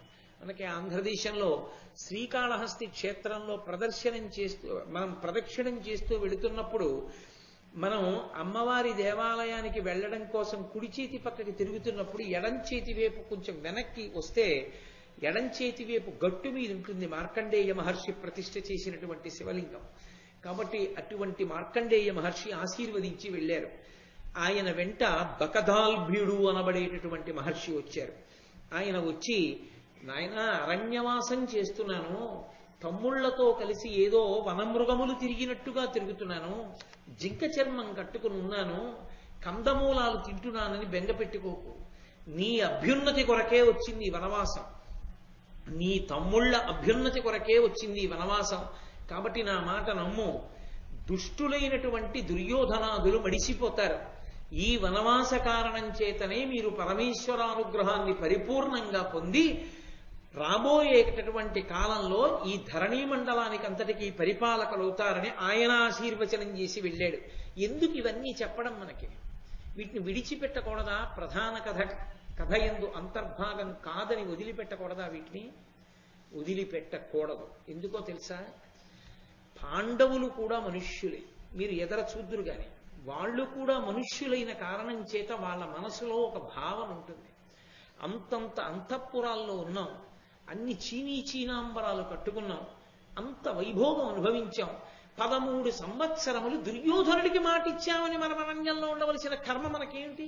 Speaker 1: మనకి ఆంధ్రదేశంలో శ్రీకాళహస్తి క్షేత్రంలో మనం ప్రదక్షిణం చేస్తూ వెళుతున్నప్పుడు మనం అమ్మవారి దేవాలయానికి వెళ్ళడం కోసం కుడి చేతి పక్కకి తిరుగుతున్నప్పుడు ఎడం చేతి వైపు కొంచెం వెనక్కి వస్తే ఎడం చేతి వైపు గట్టు మీద ఉంటుంది మార్కండేయ మహర్షి ప్రతిష్ఠ చేసినటువంటి శివలింగం. కాబట్టి అటువంటి మార్కండేయ మహర్షి ఆశీర్వదించి వెళ్ళారు. ఆయన వెంట బకదాల్భ్యుడు అనబడేటటువంటి మహర్షి వచ్చారు. ఆయన వచ్చి, నాయన అరణ్యవాసం చేస్తున్నాను, తమ్ముళ్లతో కలిసి ఏదో వనమృగములు తిరిగినట్టుగా తిరుగుతున్నాను, జింక చర్మం కట్టుకుని ఉన్నాను, కందమూలాలు తింటున్నానని బెంగపెట్టుకోకు. నీ అభ్యున్నతి కొరకే వచ్చింది వనవాసం. నీ తమ్ముళ్ల అభ్యున్నతి కొరకే వచ్చింది వనవాసం. కాబట్టి నా మాట నమ్ము. దుష్టులైనటువంటి దుర్యోధనాదులు మడిసిపోతారు. ఈ వనవాస కారణం చేతనే మీరు పరమేశ్వరానుగ్రహాన్ని పరిపూర్ణంగా పొంది రాబోయేటటువంటి కాలంలో ఈ ధరణీ మండలానికి అంతటికీ పరిపాలకులవుతారని ఆయన ఆశీర్వచనం చేసి వెళ్ళాడు. ఎందుకు ఇవన్నీ చెప్పడం? మనకి వీటిని విడిచిపెట్టకూడదా? ప్రధాన కథ యందు అంతర్భాగం కాదని వదిలిపెట్టకూడదా? వీటిని వదిలిపెట్టకూడదు. ఎందుకో తెలుసా? పాండవులు కూడా మనుష్యులే. మీరు ఎదర చూద్దురు గాని వాళ్ళు కూడా మనుష్యులైన కారణం చేత వాళ్ళ మనసులో ఒక భావన ఉంటుంది. అంతంత అంతఃపురాల్లో ఉన్నాం, అన్ని చీనాంబరాలు కట్టుకున్నాం, అంత వైభోగం అనుభవించాం. 13 సంవత్సరములు దుర్యోధనుడికి మాటిచ్చామని మన అరణ్యంలో ఉండవలసిన కర్మ మనకేమిటి?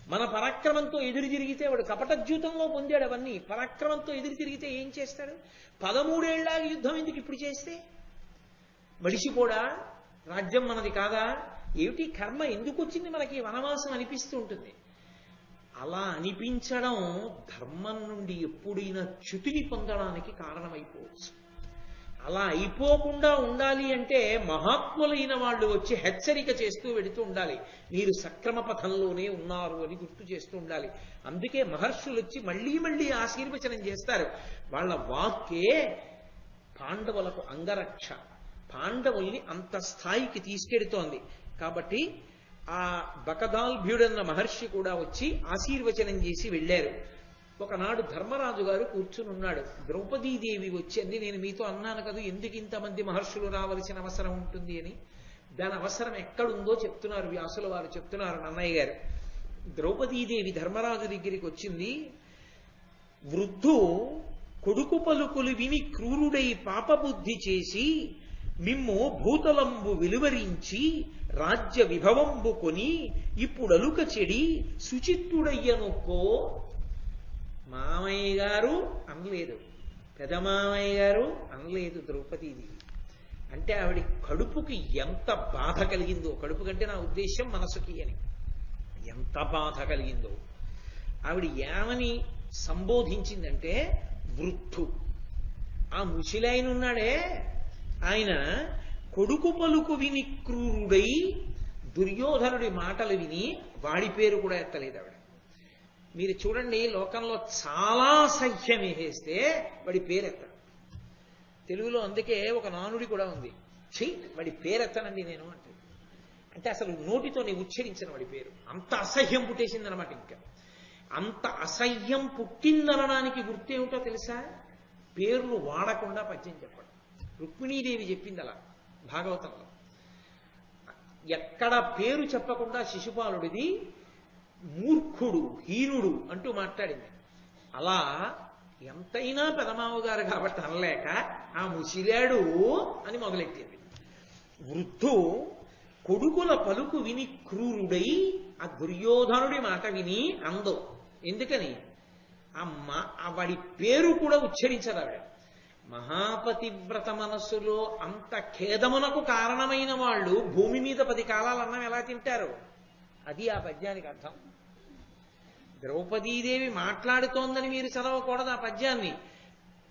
Speaker 1: మన పరాక్రమంతో ఎదురు తిరిగితే వాడు కపటద్యూతంలో పొందాడు అవన్నీ. పరాక్రమంతో ఎదురు తిరిగితే ఏం చేస్తాడు? 13 ఏళ్ల యుద్ధం ఎందుకు ఇప్పుడు చేస్తే? మడిసిపోడా? రాజ్యం మనది కాదా? ఏమిటి కర్మ? ఎందుకు వచ్చింది మనకి వనవాసం అనిపిస్తూ ఉంటుంది. అలా అనిపించడం ధర్మం నుండి ఎప్పుడైనా చ్యుతిని పొందడానికి కారణమైపోవచ్చు. అలా అయిపోకుండా ఉండాలి అంటే మహాత్ములైన వాళ్ళు వచ్చి హెచ్చరిక చేస్తూ వెడుతూ ఉండాలి. మీరు సక్రమ పథంలోనే ఉన్నారు అని గుర్తు చేస్తూ ఉండాలి. అందుకే మహర్షులు వచ్చి మళ్ళీ మళ్ళీ ఆశీర్వచనం చేస్తారు. వాళ్ళ వాక్కే పాండవులకు అంగరక్ష, పాండవుల్ని అంత స్థాయికి తీసుకెడుతోంది. కాబట్టి ఆ బకదాల్భ్యుడన్న మహర్షి కూడా వచ్చి ఆశీర్వచనం చేసి వెళ్ళారు. ఒకనాడు ధర్మరాజు గారు కూర్చుని ఉన్నాడు. ద్రౌపదీదేవి వచ్చింది. నేను మీతో అన్నాను కదా ఎందుకు ఇంతమంది మహర్షులు రావలసిన అవసరం ఉంటుంది అని. దాని అవసరం ఎక్కడుందో చెప్తున్నారు వ్యాసుల వారు, చెప్తున్నారు నన్నయ్య గారు. ద్రౌపదీదేవి ధర్మరాజు దగ్గరికి వచ్చింది. వృద్ధు కొడుకు పలుకులు విని క్రూరుడై పాపబుద్ధి చేసి మిమ్ము భూతలంబు విలువరించి రాజ్య విభవంబు కొని ఇప్పుడలుక చెడి సుచిత్తుడయ్యనొక్కో. మామయ్య గారు అనలేదు, పెదమామయ్య గారు అనలేదు ద్రౌపదీదేవి. అంటే ఆవిడ కడుపుకి ఎంత బాధ కలిగిందో, కడుపు కంటే నా ఉద్దేశం మనసుకి అని, ఎంత బాధ కలిగిందో. ఆవిడ ఏమని సంబోధించిందంటే వృద్ధు, ఆ ముసిలాయన ఉన్నాడే ఆయన కొడుకు పలుకు విని క్రూరుడై దుర్యోధనుడి మాటలు విని వాడి పేరు కూడా ఎత్తలేదు ఆవిడ. మీరు చూడండి, లోకంలో చాలా అసహ్యం వేసేస్తే వాడి పేరెత్తాడు. తెలుగులో అందుకే ఒక నానుడి కూడా ఉంది, వాడి పేరెత్తానండి నేను అంటే. అంటే అసలు నోటితోనే ఉచ్చరించిన వాడి పేరు. అంత అసహ్యం పుట్టేసిందనమాట. ఇంకా అంత అసహ్యం పుట్టిందనడానికి గుర్తేమిటో తెలుసా? పేర్లు వాడకుండా పద్యం చెప్పడం. రుక్మిణీదేవి చెప్పింది అలా భాగవతంలో. ఎక్కడ పేరు చెప్పకుండా శిశుపాలుడిది మూర్ఖుడు, హీనుడు అంటూ మాట్లాడింది. అలా ఎంతైనా పెదమావగారు కాబట్టి అనలేక ఆ ముసిలాడు అని మొదలెట్టింది. వృద్ధు కొడుకుల పలుకు విని క్రూరుడై ఆ దుర్యోధనుడి మాట విని అందో. ఎందుకని? వాడి పేరు కూడా ఉచ్చరించదు ఆవిడ. మహాపతివ్రత మనస్సులో అంత ఖేదమునకు కారణమైన వాళ్ళు భూమి మీద 10 కాలాలు అన్నం ఎలా తింటారు? అది ఆ పద్యానికి అర్థం. ద్రౌపదీదేవి మాట్లాడుతోందని మీరు చదవకూడదు ఆ పద్యాన్ని.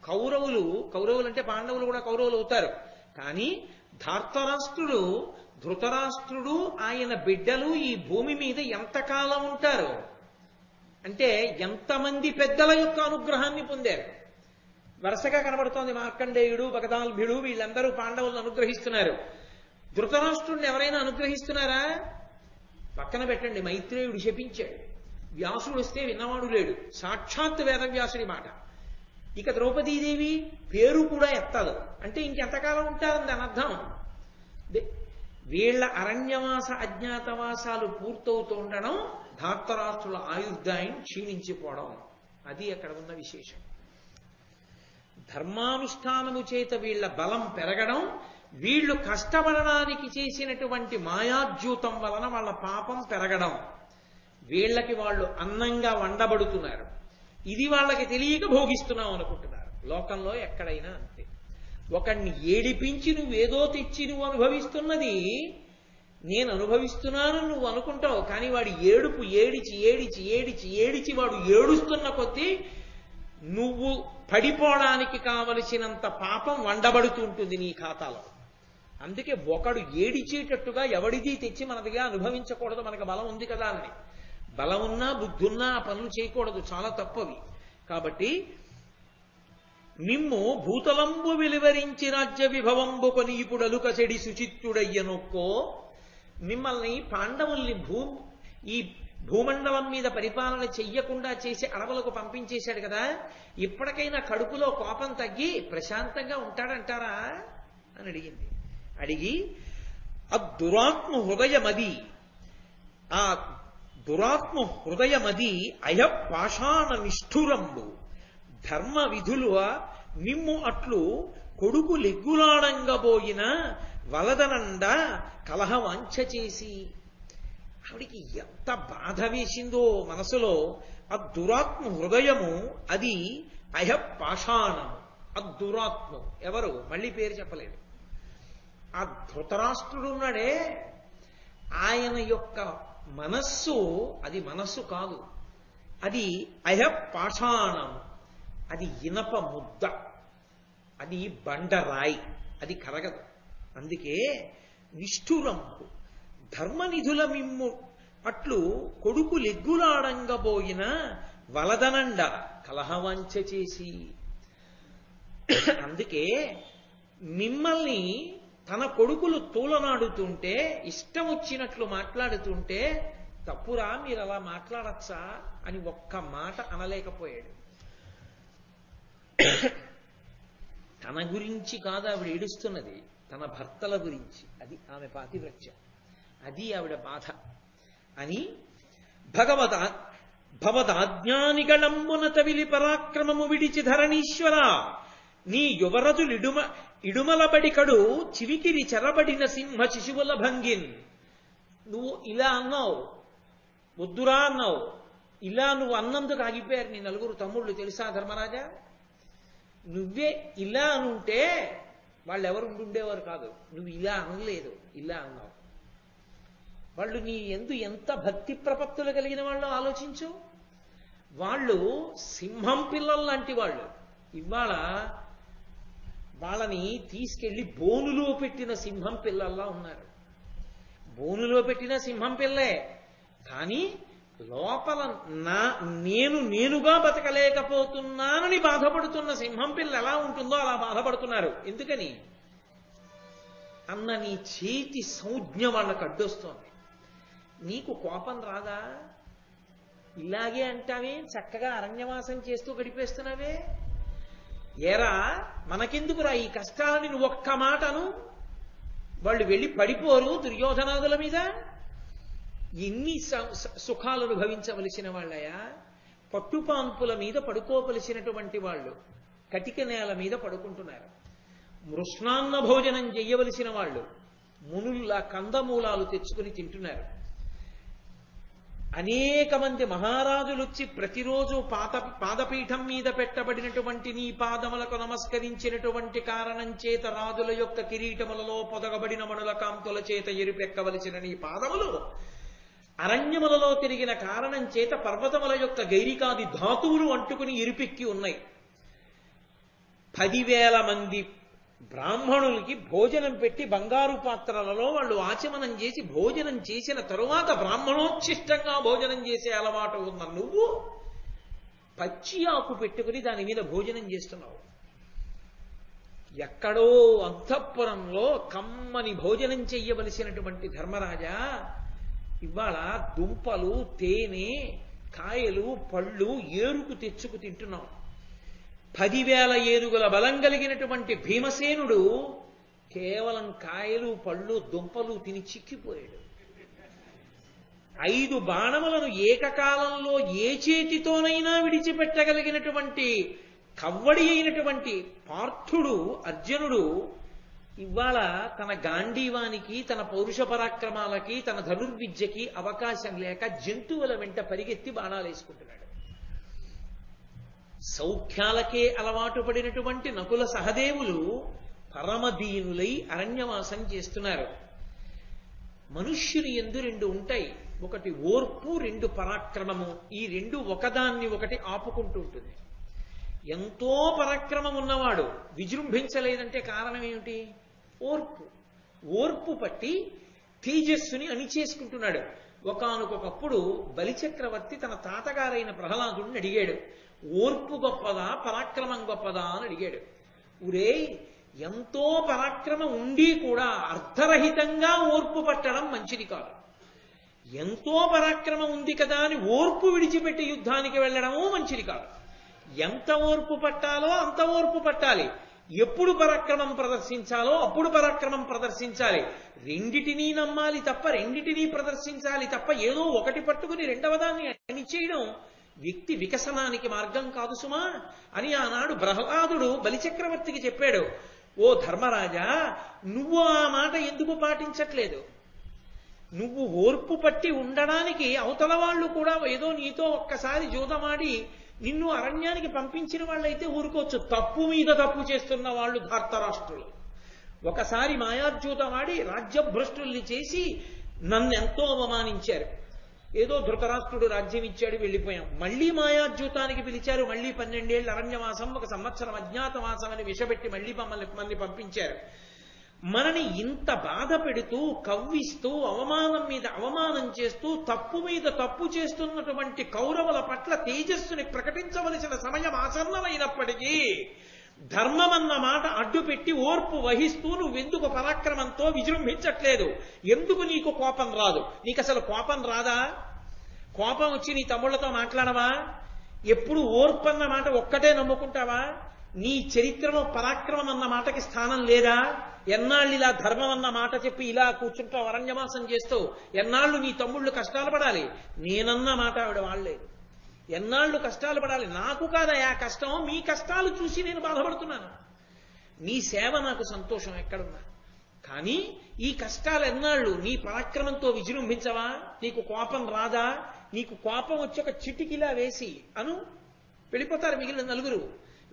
Speaker 1: కౌరవులు అంటే పాండవులు కూడా కౌరవులు అవుతారు. కానీ ధృతరాష్ట్రుడు ఆయన బిడ్డలు ఈ భూమి మీద ఎంతకాలం ఉంటారు అంటే ఎంతమంది పెద్దల యొక్క అనుగ్రహాన్ని పొందారు. వరుసగా కనబడుతోంది. మార్కండేయుడు, బకదాల్భ్యుడు వీళ్ళందరూ పాండవులను అనుగ్రహిస్తున్నారు. ధృతరాష్ట్రుడిని ఎవరైనా అనుగ్రహిస్తున్నారా? పక్కన పెట్టండి, మైత్రేయుడు శపించాడు. వ్యాసుడు వస్తే విన్నవాడు లేడు, సాక్షాత్ వేదవ్యాసుడి మాట. ఇక ద్రౌపదీదేవి పేరు కూడా ఎత్తదు అంటే ఇంకెంతకాలం ఉంటారని దాని అర్థం. వీళ్ల అరణ్యవాస అజ్ఞాతవాసాలు పూర్తవుతూ ఉండడం, ధార్తరాష్ట్రుల ఆయుర్దాయం క్షీణించిపోవడం, అది అక్కడ ఉన్న విశేషం. ధర్మానుష్ఠానము చేత వీళ్ల బలం పెరగడం, వీళ్లు కష్టపడడానికి చేసినటువంటి మాయాద్యూతం వలన వాళ్ళ పాపం పెరగడం, వీళ్ళకి వాళ్ళు అన్నంగా వండబడుతున్నారు. ఇది వాళ్ళకి తెలియక భోగిస్తున్నాం అనుకుంటున్నారు. లోకంలో ఎక్కడైనా అంతే. ఒకడిని ఏడిపించి నువ్వేదో తెచ్చి నువ్వు అనుభవిస్తున్నది నేను అనుభవిస్తున్నాను నువ్వు అనుకుంటావు. కానీ వాడి ఏడుపు ఏడిచి వాడు ఏడుస్తున్న కొద్దీ నువ్వు పడిపోవడానికి కావలసినంత పాపం వండబడుతూ ఉంటుంది నీ ఖాతాలో. అందుకే ఒకడు ఏడిచేటట్టుగా ఎవడిది తెచ్చి మనదిగా అనుభవించకూడదు. మనకు బలం ఉంది కదా అని. బలం ఉన్నా బుద్ధున్నా ఆ పనులు చేయకూడదు, చాలా తప్పవి. కాబట్టి నిమ్ము భూతలంబు విలువరించి రాజ్య విభవంబు కొని ఇప్పుడలుక చెడి సుచిత్తుడయ్యనొక్కో. మిమ్మల్ని పాండవుల్ని ఈ భూమండలం మీద పరిపాలన చెయ్యకుండా చేసి అడవులకు పంపించేశాడు కదా, ఇప్పటికైనా కడుపులో కోపం తగ్గి ప్రశాంతంగా ఉంటాడంటారా అని అడిగింది. అడిగి ఆ దురాత్మ హృదయమది అయపాషాణ నిష్ఠురంబు ధర్మ విధులు నిమ్ము అట్లు కొడుకు లెగ్గులాడంగబోయిన వలదనండ కలహవాంఛ చేసి. ఆవిడికి ఎంత బాధ వేసిందో మనసులో. ఆ దురాత్మ హృదయము అది అయపాషాణము. ఆ దురాత్మ ఎవరు? మళ్ళీ పేరు చెప్పలేదు. ఆ ధృతరాష్ట్రుడు ఉన్నాడే, ఆయన యొక్క మనస్సు అది మనస్సు కాదు, అది అయపాషాణం, అది ఇనప ముద్ద. అది బండరాయి, అది కరగదు. అందుకే నిష్ఠురంపు ధర్మనిధుల మిమ్ము అట్లు కొడుకు లెగ్గులాడంగబోయిన వలదనండ కలహవంచ చేసి. అందుకే మిమ్మల్ని తన కొడుకులు తూలనాడుతుంటే, ఇష్టం వచ్చినట్లు మాట్లాడుతుంటే, తప్పురా మీరు అలా మాట్లాడచ్చా అని ఒక్క మాట అనలేకపోయాడు. తన గురించి కాదు ఆవిడ ఏడుస్తున్నది, తన భర్తల గురించి. అది ఆమె పాతివ్రత్యం, అది ఆవిడ బాధ. అని భవదాజ్ఞానిగళంబున తవిలి పరాక్రమము విడిచి ధరణీశ్వర, నీ యువరజులిడుమ ఇడుమలబడికడు చివికిరి చెరబడిన సింహ శిశువుల భంగిన్. నువ్వు ఇలా అన్నావు, వద్దురా అన్నావు. ఇలా నువ్వు అన్నందుకు ఆగిపోయారు నీ నలుగురు తమ్ముళ్ళు, తెలుసా ధర్మరాజా? నువ్వే ఇలా అనుంటే వాళ్ళు ఎవరు ఉండుండేవారు కాదు. నువ్వు ఇలా అనలేదు, ఇలా అన్నావు. వాళ్ళు నీ యందు ఎంత భక్తి ప్రపత్తులు కలిగిన వాళ్ళు ఆలోచించు. వాళ్ళు సింహం పిల్లలు లాంటి వాళ్ళు. ఇవాళ వాళ్ళని తీసుకెళ్లి బోనులో పెట్టిన సింహం పిల్లల్లా ఉన్నారు. బోనులో పెట్టిన సింహం పిల్లే, కానీ లోపల నేనుగా బతకలేకపోతున్నానని బాధపడుతున్న సింహం పిల్ల ఎలా ఉంటుందో అలా బాధపడుతున్నారు. ఎందుకని అన్న నీ చేతి సంజ్ఞ వాళ్ళకు అడ్డొస్తోంది. నీకు కోపం రాదా? ఇలాగే అంటావే, చక్కగా అరణ్యవాసం చేస్తూ గడిపేస్తున్నావే. ఏరా మనకెందుకురా ఈ కష్టాలని నువ్వు ఒక్క మాటను, వాళ్ళు వెళ్ళి పడిపోరు దుర్యోధనాదుల మీద? ఎన్ని సుఖాలు అనుభవించవలసిన వాళ్ళయా? పట్టుపాంపుల మీద పడుకోవలసినటువంటి వాళ్ళు కటిక నేల మీద పడుకుంటున్నారు. మృష్ణాన్న భోజనం చెయ్యవలసిన వాళ్ళు మునుల్లా కందమూలాలు తెచ్చుకుని తింటున్నారు. అనేక మంది మహారాజులు వచ్చి ప్రతిరోజు పాదపీఠం మీద పెట్టబడినటువంటి నీ పాదములకు నమస్కరించినటువంటి కారణం చేత రాజుల యొక్క కిరీటములలో పొదగబడిన మణుల కాంతుల చేత ఎరుపెక్కవలసిన నీ పాదములు అరణ్యములలో తిరిగిన కారణం చేత పర్వతముల యొక్క గైరికాది ధాతువులు అంటుకుని ఎరుపెక్కి ఉన్నాయి. 10,000 మంది బ్రాహ్మణులకి భోజనం పెట్టి బంగారు పాత్రలలో వాళ్ళు ఆచమనం చేసి భోజనం చేసిన తరువాత బ్రాహ్మణోచ్ఛిష్టంగా భోజనం చేసే అలవాటు ఉన్న నువ్వు పచ్చి ఆకు పెట్టుకుని దాని మీద భోజనం చేస్తున్నావు. ఎక్కడో అంతఃపురంలో కమ్మని భోజనం చెయ్యవలసినటువంటి ధర్మరాజా, ఇవాళ దుంపలు, తేనె, కాయలు, పళ్ళు ఏరుకు తెచ్చుకు తింటున్నావు. 10,000 ఏనుగుల బలం కలిగినటువంటి భీమసేనుడు కేవలం కాయలు, పళ్ళు, దుంపలు తిని చిక్కిపోయాడు. 5 బాణములను ఏకకాలంలో ఏ చేతితోనైనా విడిచిపెట్టగలిగినటువంటి కవ్వడి అయినటువంటి పార్థుడు, అర్జునుడు ఇవాళ తన గాంధీవానికి, తన పౌరుష పరాక్రమాలకి, తన ధనుర్విద్యకి అవకాశం లేక జంతువుల వెంట పరిగెత్తి బాణాలు వేసుకుంటున్నాడు. సౌఖ్యాలకే అలవాటు పడినటువంటి నకుల సహదేవులు పరమదీనులై అరణ్యవాసం చేస్తున్నారు. మనుష్యుని యందు 2 ఉంటాయి, ఒకటి ఓర్పు, 2 పరాక్రమము. ఈ 2 ఒకదాన్ని ఒకటి ఆపుకుంటూ ఉంటుంది. ఎంతో పరాక్రమం ఉన్నవాడు విజృంభించలేదంటే కారణం ఏమిటి? ఓర్పు. ఓర్పు పట్టి తేజస్సుని అణిచేసుకుంటున్నాడు. ఒకానొకప్పుడు బలిచక్రవర్తి తన తాతగారైన ప్రహ్లాదుడిని అడిగాడు, ఓర్పు గొప్పదా పరాక్రమం గొప్పదా అని అడిగాడు. ఊరే, ఎంతో పరాక్రమం ఉండి కూడా అర్థరహితంగా ఓర్పు పట్టడం మంచిది కాదు. ఎంతో పరాక్రమం ఉంది కదా అని ఓర్పు విడిచిపెట్టి యుద్ధానికి వెళ్ళడము మంచిది కాదు. ఎంత ఓర్పు పట్టాలో అంత ఓర్పు పట్టాలి. ఎప్పుడు పరాక్రమం ప్రదర్శించాలో అప్పుడు పరాక్రమం ప్రదర్శించాలి. రెండిటినీ నమ్మాలి తప్ప, రెండిటినీ ప్రదర్శించాలి తప్ప ఏదో ఒకటి పట్టుకుని రెండవదాన్ని అణిచేయడం వ్యక్తి వికసనానికి మార్గం కాదు సుమా అని ఆనాడు ప్రహ్లాదుడు బలిచక్రవర్తికి చెప్పాడు. ఓ ధర్మరాజా, నువ్వు ఆ మాట ఎందుకు పాటించట్లేదు? నువ్వు ఓర్పు పట్టి ఉండడానికి అవతల వాళ్ళు కూడా ఏదో నీతో ఒక్కసారి జూదమాడి నిన్ను అరణ్యానికి పంపించిన వాళ్ళైతే ఊరుకోవచ్చు. తప్పు మీద తప్పు చేస్తున్న వాళ్ళు ధార్తరాష్ట్రులు. ఒకసారి మాయాద్యూతమాడి రాజ్యభ్రష్టుల్ని చేసి నన్నెంతో అవమానించారు. ఏదో ధృతరాష్ట్రుడు రాజ్యం ఇచ్చాడు, వెళ్ళిపోయాం. మళ్ళీ మాయాద్యూతానికి పిలిచారు, మళ్ళీ 12 ఏళ్ళు అరణ్యవాసం, 1 సంవత్సరం అజ్ఞాతవాసం అని విషపెట్టి మళ్ళీ మమ్మల్ని పంపించారు. మనని ఇంత బాధ పెడుతూ, కవ్విస్తూ, అవమానం మీద అవమానం చేస్తూ, తప్పు మీద తప్పు చేస్తున్నటువంటి కౌరవుల పట్ల తేజస్సుని ప్రకటించవలసిన సమయం ఆసన్నమైనప్పటికీ ధర్మమన్న మాట అడ్డుపెట్టి ఓర్పు వహిస్తూ నువ్వెందుకు పరాక్రమంతో విజృంభించట్లేదు? ఎందుకు నీకు కోపం రాదు? నీకు అసలు కోపం రాదా? కోపం వచ్చి నీ తమ్ముళ్లతో మాట్లాడవా? ఎప్పుడు ఓర్పు అన్న మాట ఒక్కటే నమ్ముకుంటావా? నీ చరిత్రలో పరాక్రమం అన్న మాటకి స్థానం లేదా? ఎన్నాళ్ళు ఇలా ధర్మం అన్న మాట చెప్పి ఇలా కూర్చుంటావు, అరణ్యవాసం చేస్తూ? ఎన్నాళ్ళు నీ తమ్ముళ్ళు కష్టాలు పడాలి? నేనన్న మాట ఆవిడ వాళ్లేదు. ఎన్నాళ్ళు కష్టాలు పడాలి? నాకు కాదయా కష్టం, మీ కష్టాలు చూసి నేను బాధపడుతున్నాను. నీ సేవ నాకు సంతోషం ఎక్కడున్నా. కానీ ఈ కష్టాలు ఎన్నాళ్ళు? నీ పరాక్రమంతో విజృంభించవా? నీకు కోపం రాదా? నీకు కోపం వచ్చి ఒక చిటికిలా వేసి వెళ్ళిపోతారు మిగిలిన నలుగురు,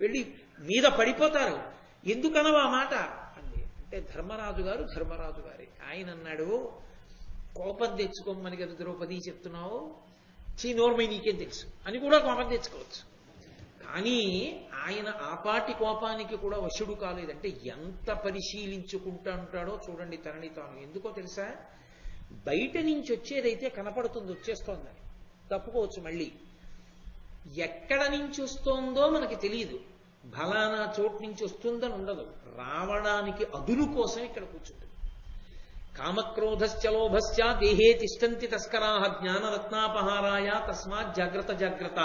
Speaker 1: వెళ్ళి మీద పడిపోతారు. ఎందుకనవా మాట అంది. అంటే ధర్మరాజు గారి ఆయన అన్నాడు, కోపం తెచ్చుకోమని కదా ద్రౌపది చెప్తున్నావు, నోర్మై నీకేం తెలుసు అని కూడా కోపం తెచ్చుకోవచ్చు. కానీ ఆయన ఆపాటి కోపానికి కూడా వశుడు కాలేదంటే ఎంత పరిశీలించుకుంటా ఉంటాడో చూడండి తనని తాను. ఎందుకో తెలుసా? బయట నుంచి వచ్చేదైతే కనపడుతుంది, వచ్చేస్తోందని తప్పుకోవచ్చు. మళ్ళీ ఎక్కడ నుంచి వస్తోందో మనకి తెలియదు, ఫలానా చోటు నుంచి వస్తుందని ఉండదు. రావడానికి అదును కోసం ఇక్కడ కూర్చుంటుంది. కామక్రోధశ్చలోభశ్చ దేహే తిష్టంతి తస్కరాహ జ్ఞానరత్నాపహారాయ తస్మాత్ జాగ్రత్త.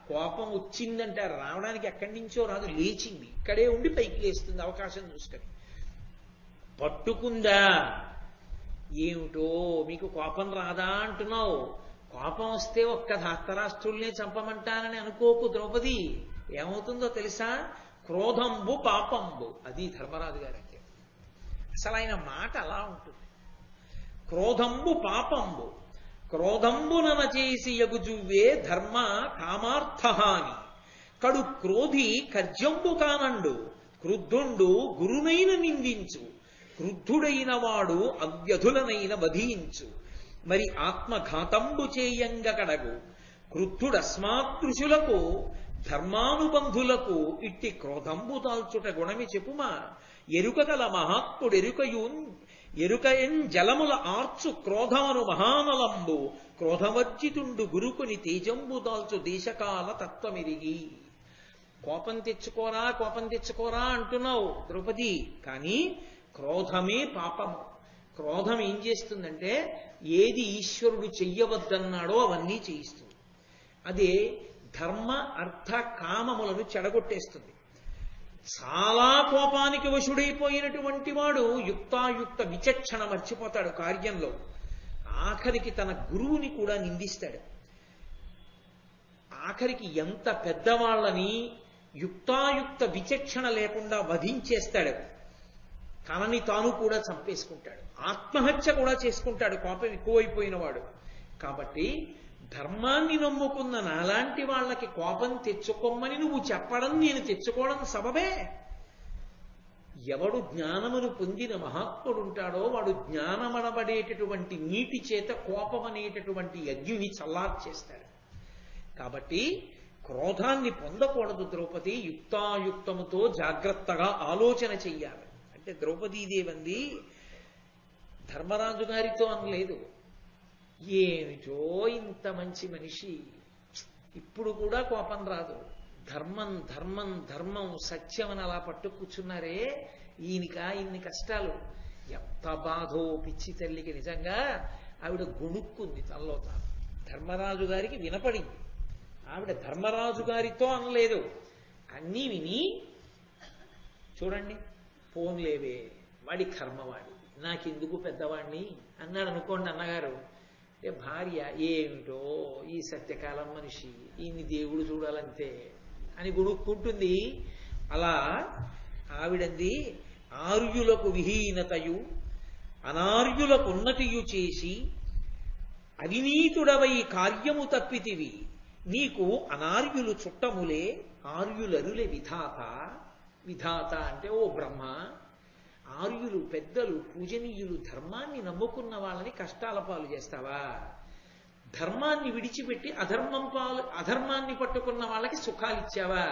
Speaker 1: కోపం వచ్చిందంటే రావడానికి ఎక్కడి నుంచో రాదు, లేచింది, ఇక్కడే ఉండి పైకి లేస్తుంది అవకాశం చూసుకొని. పట్టుకుందా? ఏమిటో మీకు కోపం రాదా అంటున్నావు. కోపం వస్తే ఒక్క ధాతరాష్ట్రుల్నే చంపమంటానని అనుకోకు ద్రౌపది. ఏమవుతుందో తెలుసా? క్రోధంబు పాపంబు. అది ధర్మరాజు గారంటే. అసలు ఆయన మాట అలా ఉంటుంది. క్రోధంబు పాపంబు. క్రోధంబునన చేసి యగుజువ్వే ధర్మ కామార్థహాని. కడు క్రోధి కర్జంబు కానండు, క్రుద్ధుండు గురునైన నిందించు. క్రుద్ధుడైన వాడు అవ్యధులనైన వధించు. మరి ఆత్మఘాతంబు చేయంగ కడగు. క్రుద్ధుడస్మాతృషులకు ధర్మానుబంధులకు ఇట్టి క్రోధంబు దాల్చుట గుణమి చెప్పుమా. ఎరుకగల ఎరుకయన్ జలముల ఆర్చు క్రోధమను మహానలంబు. క్రోధవర్జితుండు గురుకుని తేజంబు దాల్చు దేశకాల తత్వమిరిగి. కోపం తెచ్చుకోరా అంటున్నావు ద్రౌపది, కానీ క్రోధమే పాపము. క్రోధం ఏం చేస్తుందంటే ఏది ఈశ్వరుడు చెయ్యవద్దన్నాడో అవన్నీ చేయిస్తుంది. అదే ధర్మ అర్థ కామములను చెడగొట్టేస్తుంది. చాలా కోపానికి వశుడైపోయినటువంటి వాడు యుక్తాయుక్త విచక్షణ మర్చిపోతాడు కార్యంలో. ఆఖరికి తన గురువుని కూడా నిందిస్తాడు. ఆఖరికి ఎంత పెద్దవాళ్ళని యుక్తాయుక్త విచక్షణ లేకుండా వధించేస్తాడు. తనని తాను కూడా చంపేసుకుంటాడు. ఆత్మహత్య కూడా చేసుకుంటాడు కోపం ఎక్కువైపోయిన వాడు. కాబట్టి ధర్మాన్ని నమ్ముకున్న నాలాంటి వాళ్ళకి కోపం తెచ్చుకోమని నువ్వు చెప్పడం, నేను తెచ్చుకోవడం సబబే. ఎవడు జ్ఞానమును పొందిన మహాత్ముడుంటాడో వాడు జ్ఞానమనబడేటటువంటి నీటి చేత కోపం అనేటటువంటి అగ్నిని చల్లార్చేస్తాడు. కాబట్టి క్రోధాన్ని పొందకూడదు ద్రౌపది. యుక్తాయుక్తముతో జాగ్రత్తగా ఆలోచన చెయ్యాలి. అంటే ద్రౌపదీదేవంది ధర్మరాజు గారితో అనలేదు, ఏమిటో ఇంత మంచి మనిషి, ఇప్పుడు కూడా కోపం రాదు, ధర్మం ధర్మం ధర్మం సత్యం అని అలా పట్టు కూర్చున్నారే, ఇన్ని కష్టాలు, ఎంత బాధో పిచ్చి తల్లికి. నిజంగా ఆవిడ గొణుక్కుంది తనలో తాను. ధర్మరాజు గారికి వినపడింది. ఆవిడ ధర్మరాజు గారితో అనలేదు, అన్నీ విని చూడండి, పోన్లేవే వాడి కర్మవాడి, నాకెందుకు పెద్దవాడిని అన్నాడు అనుకోండి అన్నగారు. అంటే భార్య ఏమిటో ఈ సత్యకాలం మనిషి, ఈయన్ని దేవుడు చూడాలంతే అని గుణుక్కుంటుంది. అలా ఆవిడంది, ఆర్యులకు విహీనతయు అనార్యులకు ఉన్నతియు చేసి అవినీతుడవై కార్యము తప్పితివి. నీకు అనార్యులు చుట్టములే ఆర్యులరులే విధాత. విధాత అంటే ఓ బ్రహ్మ, ఆర్యులు పెద్దలు పూజనీయులు ధర్మాన్ని నమ్ముకున్న వాళ్ళని కష్టాల పాలు చేస్తావా? ధర్మాన్ని విడిచిపెట్టి అధర్మాన్ని పట్టుకున్న వాళ్ళకి సుఖాలు ఇచ్చావా?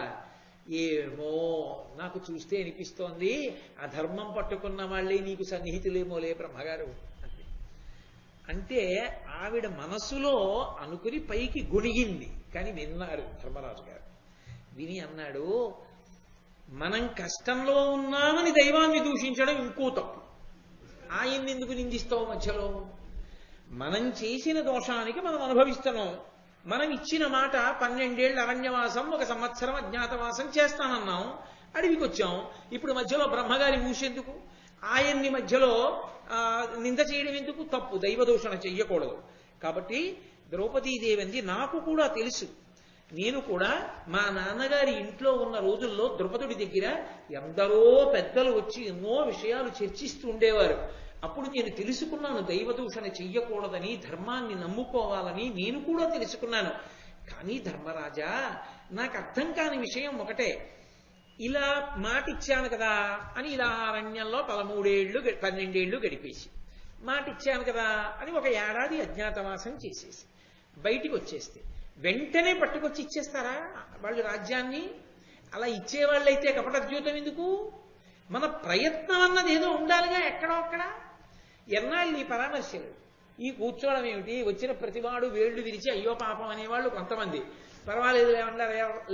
Speaker 1: ఏమో నాకు చూస్తే అనిపిస్తోంది అధర్మం పట్టుకున్న వాళ్ళే నీకు సన్నిహితులేమోలే బ్రహ్మగారు అంటే ఆవిడ మనసులో అనుకుని పైకి గొణిగింది. కానీ విన్నారు ధర్మరాజు గారు. విని అన్నాడు, మనం కష్టంలో ఉన్నామని దైవాన్ని దూషించడం ఇంకో తప్పు. ఆయన్ని ఎందుకు నిందిస్తావు మధ్యలో? మనం చేసిన దోషానికి మనం అనుభవిస్తున్నాం. మనం ఇచ్చిన మాట 12 ఏళ్ల అరణ్యవాసం, 1 సంవత్సరం అజ్ఞాతవాసం చేస్తానన్నాం. అడవికి వచ్చాం. ఇప్పుడు మధ్యలో బ్రహ్మగారి ఊషెందుకు? ఆయన్ని మధ్యలో నింద చేయడం ఎందుకు? తప్పు. దైవదూషణ చెయ్యకూడదు. కాబట్టి ద్రౌపదీదేవి అంది, నాకు కూడా తెలుసు. నేను కూడా మా నాన్నగారి ఇంట్లో ఉన్న రోజుల్లో ద్రుపదుడి దగ్గర ఎందరో పెద్దలు వచ్చి ఎన్నో విషయాలు చర్చిస్తూ ఉండేవారు. అప్పుడు నేను తెలుసుకున్నాను దైవదూషణ చెయ్యకూడదని, ధర్మాన్ని నమ్ముకోవాలని నేను కూడా తెలుసుకున్నాను. కానీ ధర్మరాజా, నాకు అర్థం కాని విషయం ఒకటే. ఇలా మాట ఇచ్చాను కదా అని ఇలా అరణ్యంలో 12 ఏళ్ళు గడిపేసి, మాట ఇచ్చాను కదా అని 1 ఏడాది అజ్ఞాతవాసం చేసేసి బయటికి వచ్చేస్తే వెంటనే పట్టుకొచ్చి ఇచ్చేస్తారా వాళ్ళు రాజ్యాన్ని? అలా ఇచ్చేవాళ్ళైతే కపటద్యూతం ఎందుకు? మన ప్రయత్నం అన్నది ఏదో ఉండాలిగా ఎక్కడో అక్కడ. ఎన్నాళ్ళు ఈ పరామర్శలు, ఈ కూర్చోవడం ఏమిటి? వచ్చిన ప్రతివాడు వేళ్లు విరిచి అయ్యో పాపం అనేవాళ్ళు కొంతమంది, పర్వాలేదు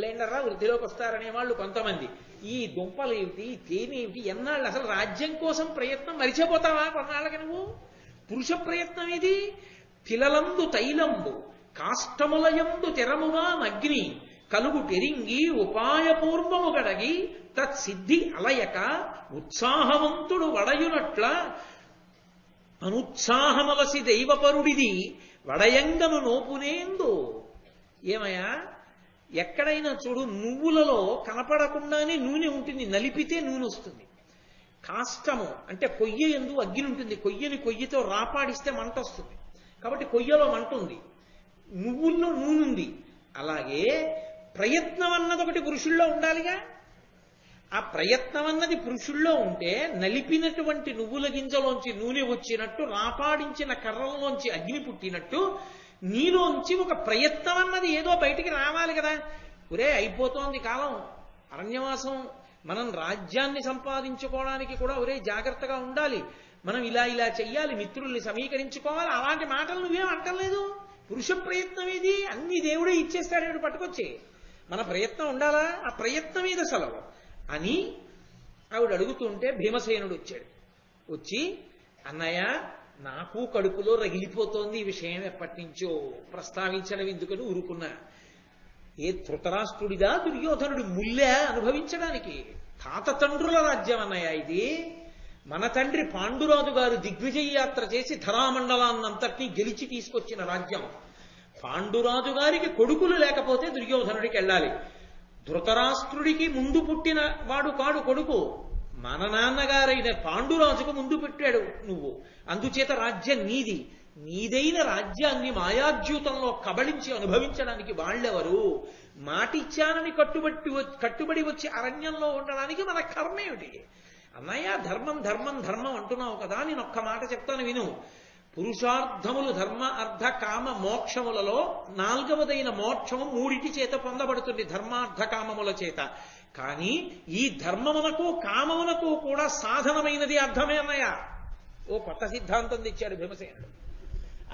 Speaker 1: లేండర్రా వృద్ధిలోకి వస్తారనేవాళ్ళు కొంతమంది. ఈ దుంపలు ఏమిటి, తేనేమిటి? ఎన్నాళ్ళు అసలు రాజ్యం కోసం ప్రయత్నం మరిచిపోతావా కొన్నాళ్ళకి నువ్వు? పురుష ప్రయత్నం ఇది. తిలలందు తైలంబు కాష్టములయందు తెరముగా నగ్ని కలుగు టెరింగి ఉపాయపూర్వము గడగి తత్సిద్ధి అలయక ఉత్సాహవంతుడు వడయునట్ల అనుత్సాహమలసి దైవపరుడిది వడయంగను నోపునేందు. ఏమయ్యా, ఎక్కడైనా చూడు, నువ్వులలో కనపడకుండానే నూనె ఉంటుంది, నలిపితే నూనె వస్తుంది. కాష్టము అంటే కొయ్య ఎందు అగ్ని ఉంటుంది, కొయ్యతో రాపాడిస్తే మంట వస్తుంది. కాబట్టి కొయ్యలో మంట ఉంది, నువ్వుల్లో నూనె ఉంది. అలాగే ప్రయత్నం అన్నది ఒకటి పురుషుల్లో ఉండాలిగా. ఆ ప్రయత్నం అన్నది పురుషుల్లో ఉంటే నలిపినటువంటి నువ్వుల గింజలోంచి నూనె వచ్చినట్టు, రాపాడించిన కర్రల్లోంచి అగ్ని పుట్టినట్టు నీలోంచి ఒక ప్రయత్నం అన్నది ఏదో బయటికి రావాలి కదా. ఒరే, అయిపోతోంది కాలం, అరణ్యవాసం, మనం రాజ్యాన్ని సంపాదించుకోవడానికి కూడా ఒరే జాగ్రత్తగా ఉండాలి, మనం ఇలా చెయ్యాలి, మిత్రుల్ని సమీకరించుకోవాలి. అలాంటి మాటలు నువ్వేం అంటలేదు. పురుష ప్రయత్నం ఏది? అన్ని దేవుడే ఇచ్చేస్తాడు పట్టుకొచ్చి. మన ప్రయత్నం ఉండాలా? ఆ ప్రయత్నం మీద సెలవు అని ఆవిడ అడుగుతుంటే భీమసేనుడు వచ్చాడు. వచ్చి, అన్నయ్య నాకు కడుపులో రగిలిపోతోంది ఈ విషయం, ఎప్పటి నుంచో ప్రస్తావించడం ఎందుకని ఊరుకున్నా. ఏ ధృతరాష్ట్రుడిదా దుర్యోధనుడి ముల్లె అనుభవించడానికి? తాత తండ్రుల రాజ్యం అన్నయ్య ఇది. మన తండ్రి పాండురాజు గారు దిగ్విజయ యాత్ర చేసి ధరామండలాన్నంతటినీ గెలిచి తీసుకొచ్చిన రాజ్యం. పాండురాజు గారికి కొడుకులు లేకపోతే దుర్యోధనుడికి వెళ్ళాలి. ధృతరాష్ట్రుడికి ముందు పుట్టిన వాడు కాడు కొడుకు, మన నాన్నగారైన పాండురాజుకు ముందు పెట్టాడు నువ్వు. అందుచేత రాజ్యం నీది. నీదైన రాజ్యాన్ని మాయాద్యూతంలో కబళించి అనుభవించడానికి వాళ్ళెవరు? మాటిచ్చానని కట్టుబడి వచ్చి అరణ్యంలో ఉండడానికి మన కర్మేమిటి? అన్నయ్య, ధర్మం అంటున్నావు కదా, నేను ఒక్క మాట చెప్తాను విను. పురుషార్థములు ధర్మ అర్థ కామ మోక్షములలో 4వదైన మోక్షము 3 చేత పొందబడుతుంది, ధర్మార్థ కామముల చేత. కానీ ఈ ధర్మమునకు కామమునకు కూడా సాధనమైనది అర్థమే అన్నయ్య. ఓ కొత్త సిద్ధాంతం తెచ్చాడు భీమసేనుడు.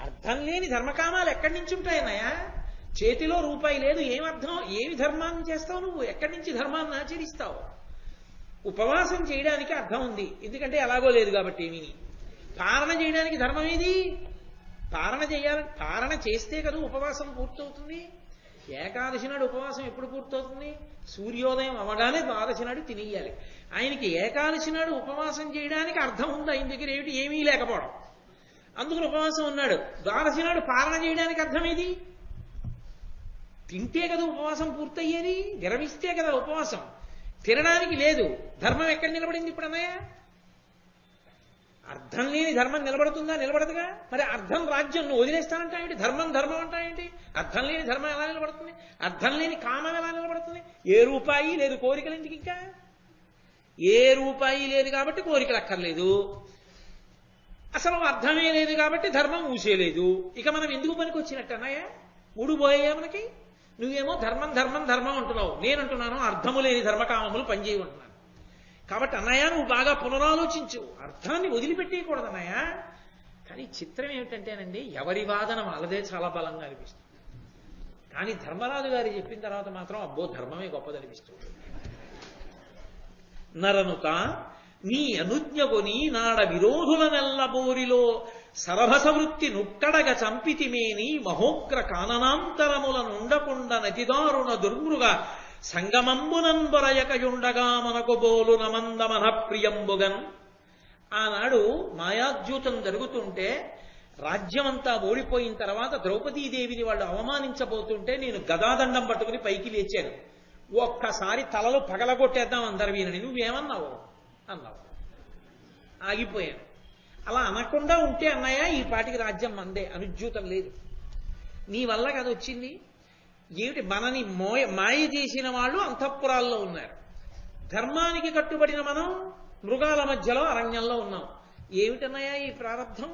Speaker 1: అర్థం లేని ధర్మకామాలు ఎక్కడి నుంచి ఉంటాయన్నయ్య? చేతిలో రూపాయి లేదు, ఏమర్థం? ఏమి ధర్మాన్ని చేస్తావు నువ్వు? ఎక్కడి నుంచి ధర్మాన్ని ఆచరిస్తావు? ఉపవాసం చేయడానికి అర్థం ఉంది, ఎందుకంటే ఎలాగో లేదు కాబట్టి. ఏమీ పారణ చేయడానికి ధర్మం ఏది? పారణ చేస్తే కదా ఉపవాసం పూర్తవుతుంది. ఏకాదశి నాడు ఉపవాసం ఎప్పుడు పూర్తవుతుంది? సూర్యోదయం అవగానే ద్వాదశి నాడు తినేయాలి. ఆయనకి ఏకాదశి నాడు ఉపవాసం చేయడానికి అర్థం ఉంది, ఆయన దగ్గర ఏమీ లేకపోవడం, అందుకని ఉపవాసం ఉన్నాడు. ద్వాదశి నాడు పారణ చేయడానికి అర్థం ఏది? తింటే కదా ఉపవాసం పూర్తయ్యేది, విరమిస్తే కదా ఉపవాసం. తినడానికి లేదు. ధర్మం ఎక్కడ నిలబడింది ఇప్పుడు అన్నయ్య? అర్థం లేని ధర్మం నిలబడుతుందా? నిలబడదుగా. మరి అర్థం రాజ్యం నువ్వు వదిలేస్తానంటా ఏంటి? ధర్మం అంటా ఏంటి? అర్థం లేని ధర్మం ఎలా నిలబడుతుంది? అర్థం లేని కామం ఎలా నిలబడుతుంది? ఏ రూపాయి లేదు, కోరికలు ఎందుకు? ఇంకా ఏ రూపాయి లేదు కాబట్టి కోరికలు అక్కర్లేదు. అసలు అర్థమే లేదు కాబట్టి ధర్మం ఊసేలేదు. ఇక మనం ఎందుకు పనికి వచ్చినట్టు అన్నయ్య? ఊడిపోయా మనకి. నువ్వేమో ధర్మం ధర్మం ధర్మం అంటున్నావు, నేనంటున్నాను అర్థము లేని ధర్మకామములు పనిచేయమంటున్నాను. కాబట్టి అన్నయ్య నువ్వు బాగా పునరాలోచించు, అర్థాన్ని వదిలిపెట్టేయకూడదు అన్నయ్య. కానీ చిత్రం ఏమిటంటేనండి, ఎవరి వాదన వాళ్ళదే చాలా బలంగా అనిపిస్తుంది. కానీ ధర్మరాజు గారు చెప్పిన తర్వాత మాత్రం అబ్బో ధర్మమే గొప్పదనిపిస్తుంది. నరనుత నీ అనుజ్ఞగొని నాడ విరోధుల నెల్లబోరిలో సరభస వృత్తి నుక్కడగ చంపితిమేని మహోగ్ర కాననాంతరముల నుండకుండ నతిదారుణ దుర్మృగ సంగమంబునంబరయకయుండగా మనకు బోలు నమందమన ప్రియంబుగన్. ఆనాడు మాయాద్యూతం జరుగుతుంటే రాజ్యమంతా ఓడిపోయిన తర్వాత ద్రౌపదీదేవిని వాళ్ళు అవమానించబోతుంటే నేను గదాదండం పట్టుకుని పైకి లేచాను. ఒక్కసారి తలలు పగలగొట్టేద్దాం అందరు వీరని. నువ్వేమన్నావు అన్నావు, ఆగిపోయాను. అలా అనకుండా ఉంటే అన్నయ్య ఈ పాటికి రాజ్యం మందే, అనుజ్యూతం లేదు. నీ వల్ల కదా వచ్చింది. ఏమిటి మనని మాయ చేసిన వాళ్ళు అంతఃపురాల్లో ఉన్నారు, ధర్మానికి కట్టుబడిన మనం మృగాల మధ్యలో అరణ్యంలో ఉన్నాం. ఏమిటన్నయ్య ఈ ప్రారంధం?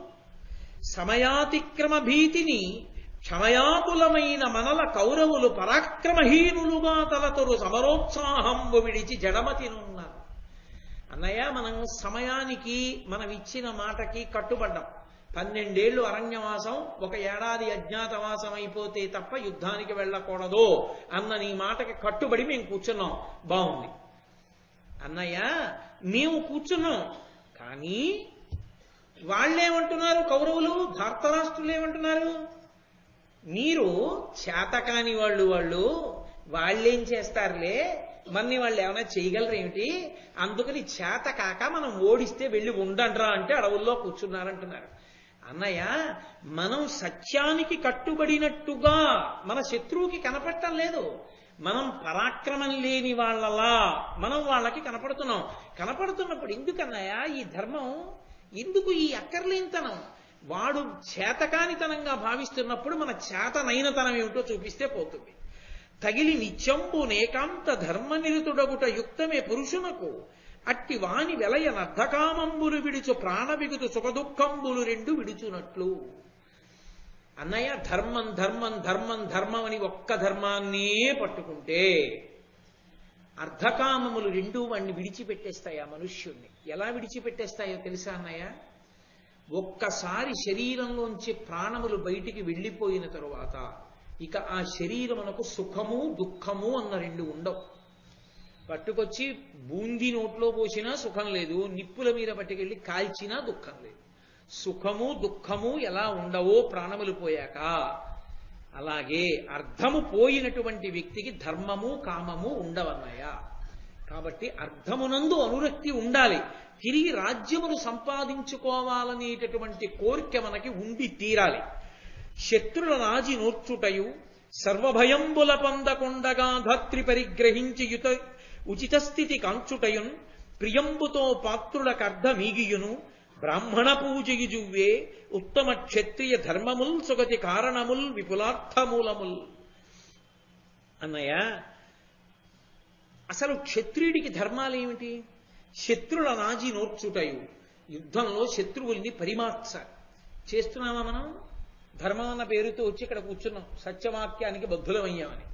Speaker 1: సమయాతిక్రమ భీతిని క్షమయాకులమైన మనల కౌరవులు పరాక్రమహీనులుగా తలతొరు సమరోత్సాహంబు విడిచి జడమతినున్నారు. అన్నయ్య మనం సమయానికి మనం ఇచ్చిన మాటకి కట్టుబడ్డాం. 12 ఏళ్లు అరణ్యవాసం, 1 ఏడాది అజ్ఞాతవాసం అయిపోతే తప్ప యుద్ధానికి వెళ్ళకూడదు అన్న నీ మాటకి కట్టుబడి మేము కూర్చున్నాం. బాగుంది అన్నయ్య, మేము కూర్చున్నాం. కానీ వాళ్ళేమంటున్నారు? కౌరవులు ధార్తరాష్ట్రులు ఏమంటున్నారు? మీరు చేతకాని వాళ్ళేం చేస్తారులే, మన్ని వాళ్ళు ఏమైనా చేయగలరు ఏమిటి, అందుకని చేత కాక మనం ఓడిస్తే వెళ్ళి ఉండండ్రా అంటే అడవుల్లో కూర్చున్నారంటున్నారు. అన్నయ్య, మనం సత్యానికి కట్టుబడినట్టుగా మన శత్రువుకి కనపడటం లేదు. మనం పరాక్రమం లేని వాళ్ళలా మనం వాళ్ళకి కనపడుతున్నాం. కనపడుతున్నప్పుడు ఎందుకన్నయ్య ఈ ధర్మం, ఎందుకు ఈ అక్కర్లేనితనం? వాడు చేతకానితనంగా భావిస్తున్నప్పుడు మన చేతనైనతనం ఏమిటో చూపిస్తే పోతుంది. తగిలి నిత్యంబు నేకాంత ధర్మనిరుతుడగుట యుక్తమే పురుషునకు, అట్టి వాని వెలయ నర్ధకామంబులు విడుచు ప్రాణ బిగుతు సుఖదుఖంబులు 2 విడుచునట్లు. అన్నయ్య, ధర్మం ధర్మం ధర్మం ధర్మం అని ఒక్క ధర్మాన్నే పట్టుకుంటే అర్ధకామములు 2 వాడిని విడిచిపెట్టేస్తాయి. ఆ మనుష్యుణ్ణి ఎలా విడిచిపెట్టేస్తాయో తెలుసా అన్నయ్య? ఒక్కసారి శరీరంలోంచి ప్రాణములు బయటికి వెళ్ళిపోయిన తరువాత ఇక ఆ శరీరమునకు సుఖము దుఃఖము అన్న 2 ఉండవు. పట్టుకొచ్చి బూందీ నోట్లో పోసినా సుఖం లేదు, నిప్పుల మీద పట్టుకెళ్ళి కాల్చినా దుఃఖం లేదు. సుఖము దుఃఖము ఎలా ఉండవో ప్రాణములు పోయాక, అలాగే అర్థము పోయినటువంటి వ్యక్తికి ధర్మము కామము ఉండవన్నయ్య. కాబట్టి అర్థమునందు అనురక్తి ఉండాలి. తిరిగి రాజ్యమును సంపాదించుకోవాలనేటటువంటి కోరిక మనకి ఉండి తీరాలి. శత్రుల రాజి నోర్చుటయు సర్వభయంబుల పొందకుండగా ధత్రి పరిగ్రహించి ఉచిత స్థితి కాంచుటయున్ ప్రియంబుతో పాత్రులకర్ధమీగియును బ్రాహ్మణ పూజయు జువ్వే ఉత్తమ క్షత్రియ ధర్మముల్ సుగతి కారణముల్ విపులార్థమూలముల్. అన్నయ్య, అసలు క్షత్రియుడికి ధర్మాలేమిటి? శత్రుల నాజీ నోర్చుటయు, యుద్ధంలో శత్రువుల్ని పరిమార్చాలి. చేస్తున్నామా మనం? ధర్మం అన్న పేరుతో వచ్చి ఇక్కడ కూర్చున్నాం, సత్యవాక్యానికి బద్ధులమయ్యామని.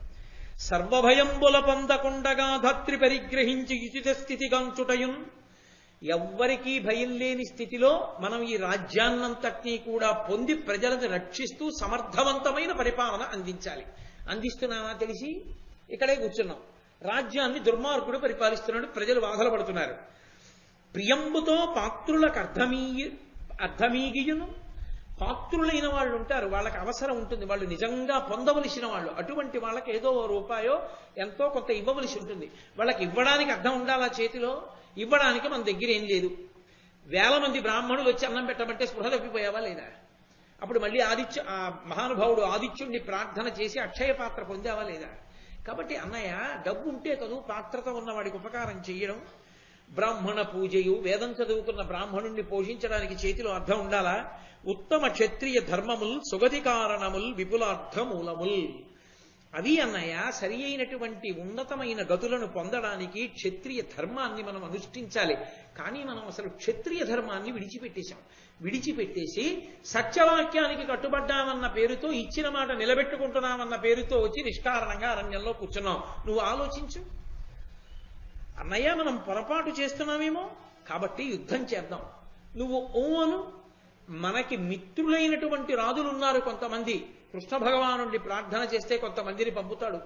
Speaker 1: సర్వభయంబుల పొందకుండగా ధత్రి పరిగ్రహించి ఉచిత స్థితి కాంచుటయున్, ఎవ్వరికీ భయం లేని స్థితిలో మనం ఈ రాజ్యాన్నంతటినీ కూడా పొంది ప్రజలను రక్షిస్తూ సమర్థవంతమైన పరిపాలన అందించాలి. అందిస్తున్నామా తెలిసి ఇక్కడే కూర్చున్నాం. రాజ్యాన్ని దుర్మార్గుడు పరిపాలిస్తున్నాడు, ప్రజలు బాధలు పడుతున్నారు. ప్రియంబుతో పాత్రులకు అర్థమీగియును, పాత్రులైన వాళ్ళు ఉంటారు, వాళ్ళకి అవసరం ఉంటుంది, వాళ్ళు నిజంగా పొందవలసిన వాళ్ళు, అటువంటి వాళ్ళకి ఏదో రూపాయో ఎంతో కొంత ఇవ్వవలసి ఉంటుంది. వాళ్ళకి ఇవ్వడానికి అర్థం ఉండాలా చేతిలో? ఇవ్వడానికి మన దగ్గర ఏం లేదు. 1000 మంది బ్రాహ్మణులు వచ్చి అన్నం పెట్టమంటే స్పృహ తప్పిపోయావా లేదా? అప్పుడు మళ్ళీ ఆ మహానుభావుడు ఆదిత్యుడిని ప్రార్థన చేసి అక్షయ పాత్ర పొందావా లేదా? కాబట్టి అన్నయ్య, డబ్బు ఉంటే కదూ పాత్రత ఉన్నవాడికి ఉపకారం చేయడం. బ్రాహ్మణ పూజయు, వేదం చదువుకున్న బ్రాహ్మణుణ్ణి పోషించడానికి చేతిలో అర్థం ఉండాలా? ఉత్తమ క్షత్రియ ధర్మముల్ సుగతి కారణముల్ విపులార్థమూలముల్. అవి అన్నయ్య సరి అయినటువంటి ఉన్నతమైన గతులను పొందడానికి క్షత్రియ ధర్మాన్ని మనం అనుష్ఠించాలి. కానీ మనం అసలు క్షత్రియ ధర్మాన్ని విడిచిపెట్టేశాం. విడిచిపెట్టేసి సత్యవాక్యానికి కట్టుబడ్డామన్న పేరుతో, ఇచ్చిన మాట నిలబెట్టుకుంటున్నామన్న పేరుతో వచ్చి నిష్కారణంగా అరణ్యంలో కూర్చున్నాం. నువ్వు ఆలోచించు అన్నయ్య, మనం పొరపాటు చేస్తున్నామేమో, కాబట్టి యుద్ధం చేద్దాం. నువ్వు ఓను. మనకి మిత్రులైనటువంటి రాజులు ఉన్నారు కొంతమంది. కృష్ణ భగవానుడి ప్రార్థన చేస్తే కొంతమందిని పంపుతాడు.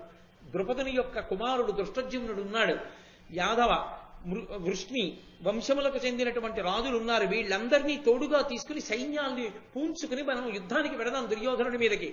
Speaker 1: ద్రుపదుని యొక్క కుమారుడు దృష్టజ్యుమ్నుడు ఉన్నాడు. యాదవ వృష్ణి వంశములకు చెందినటువంటి రాజులు ఉన్నారు. వీళ్ళందరినీ తోడుగా తీసుకుని సైన్యాల్ని పూంచుకుని మనం యుద్ధానికి వెడదాం దుర్యోధనుడి మీదకి.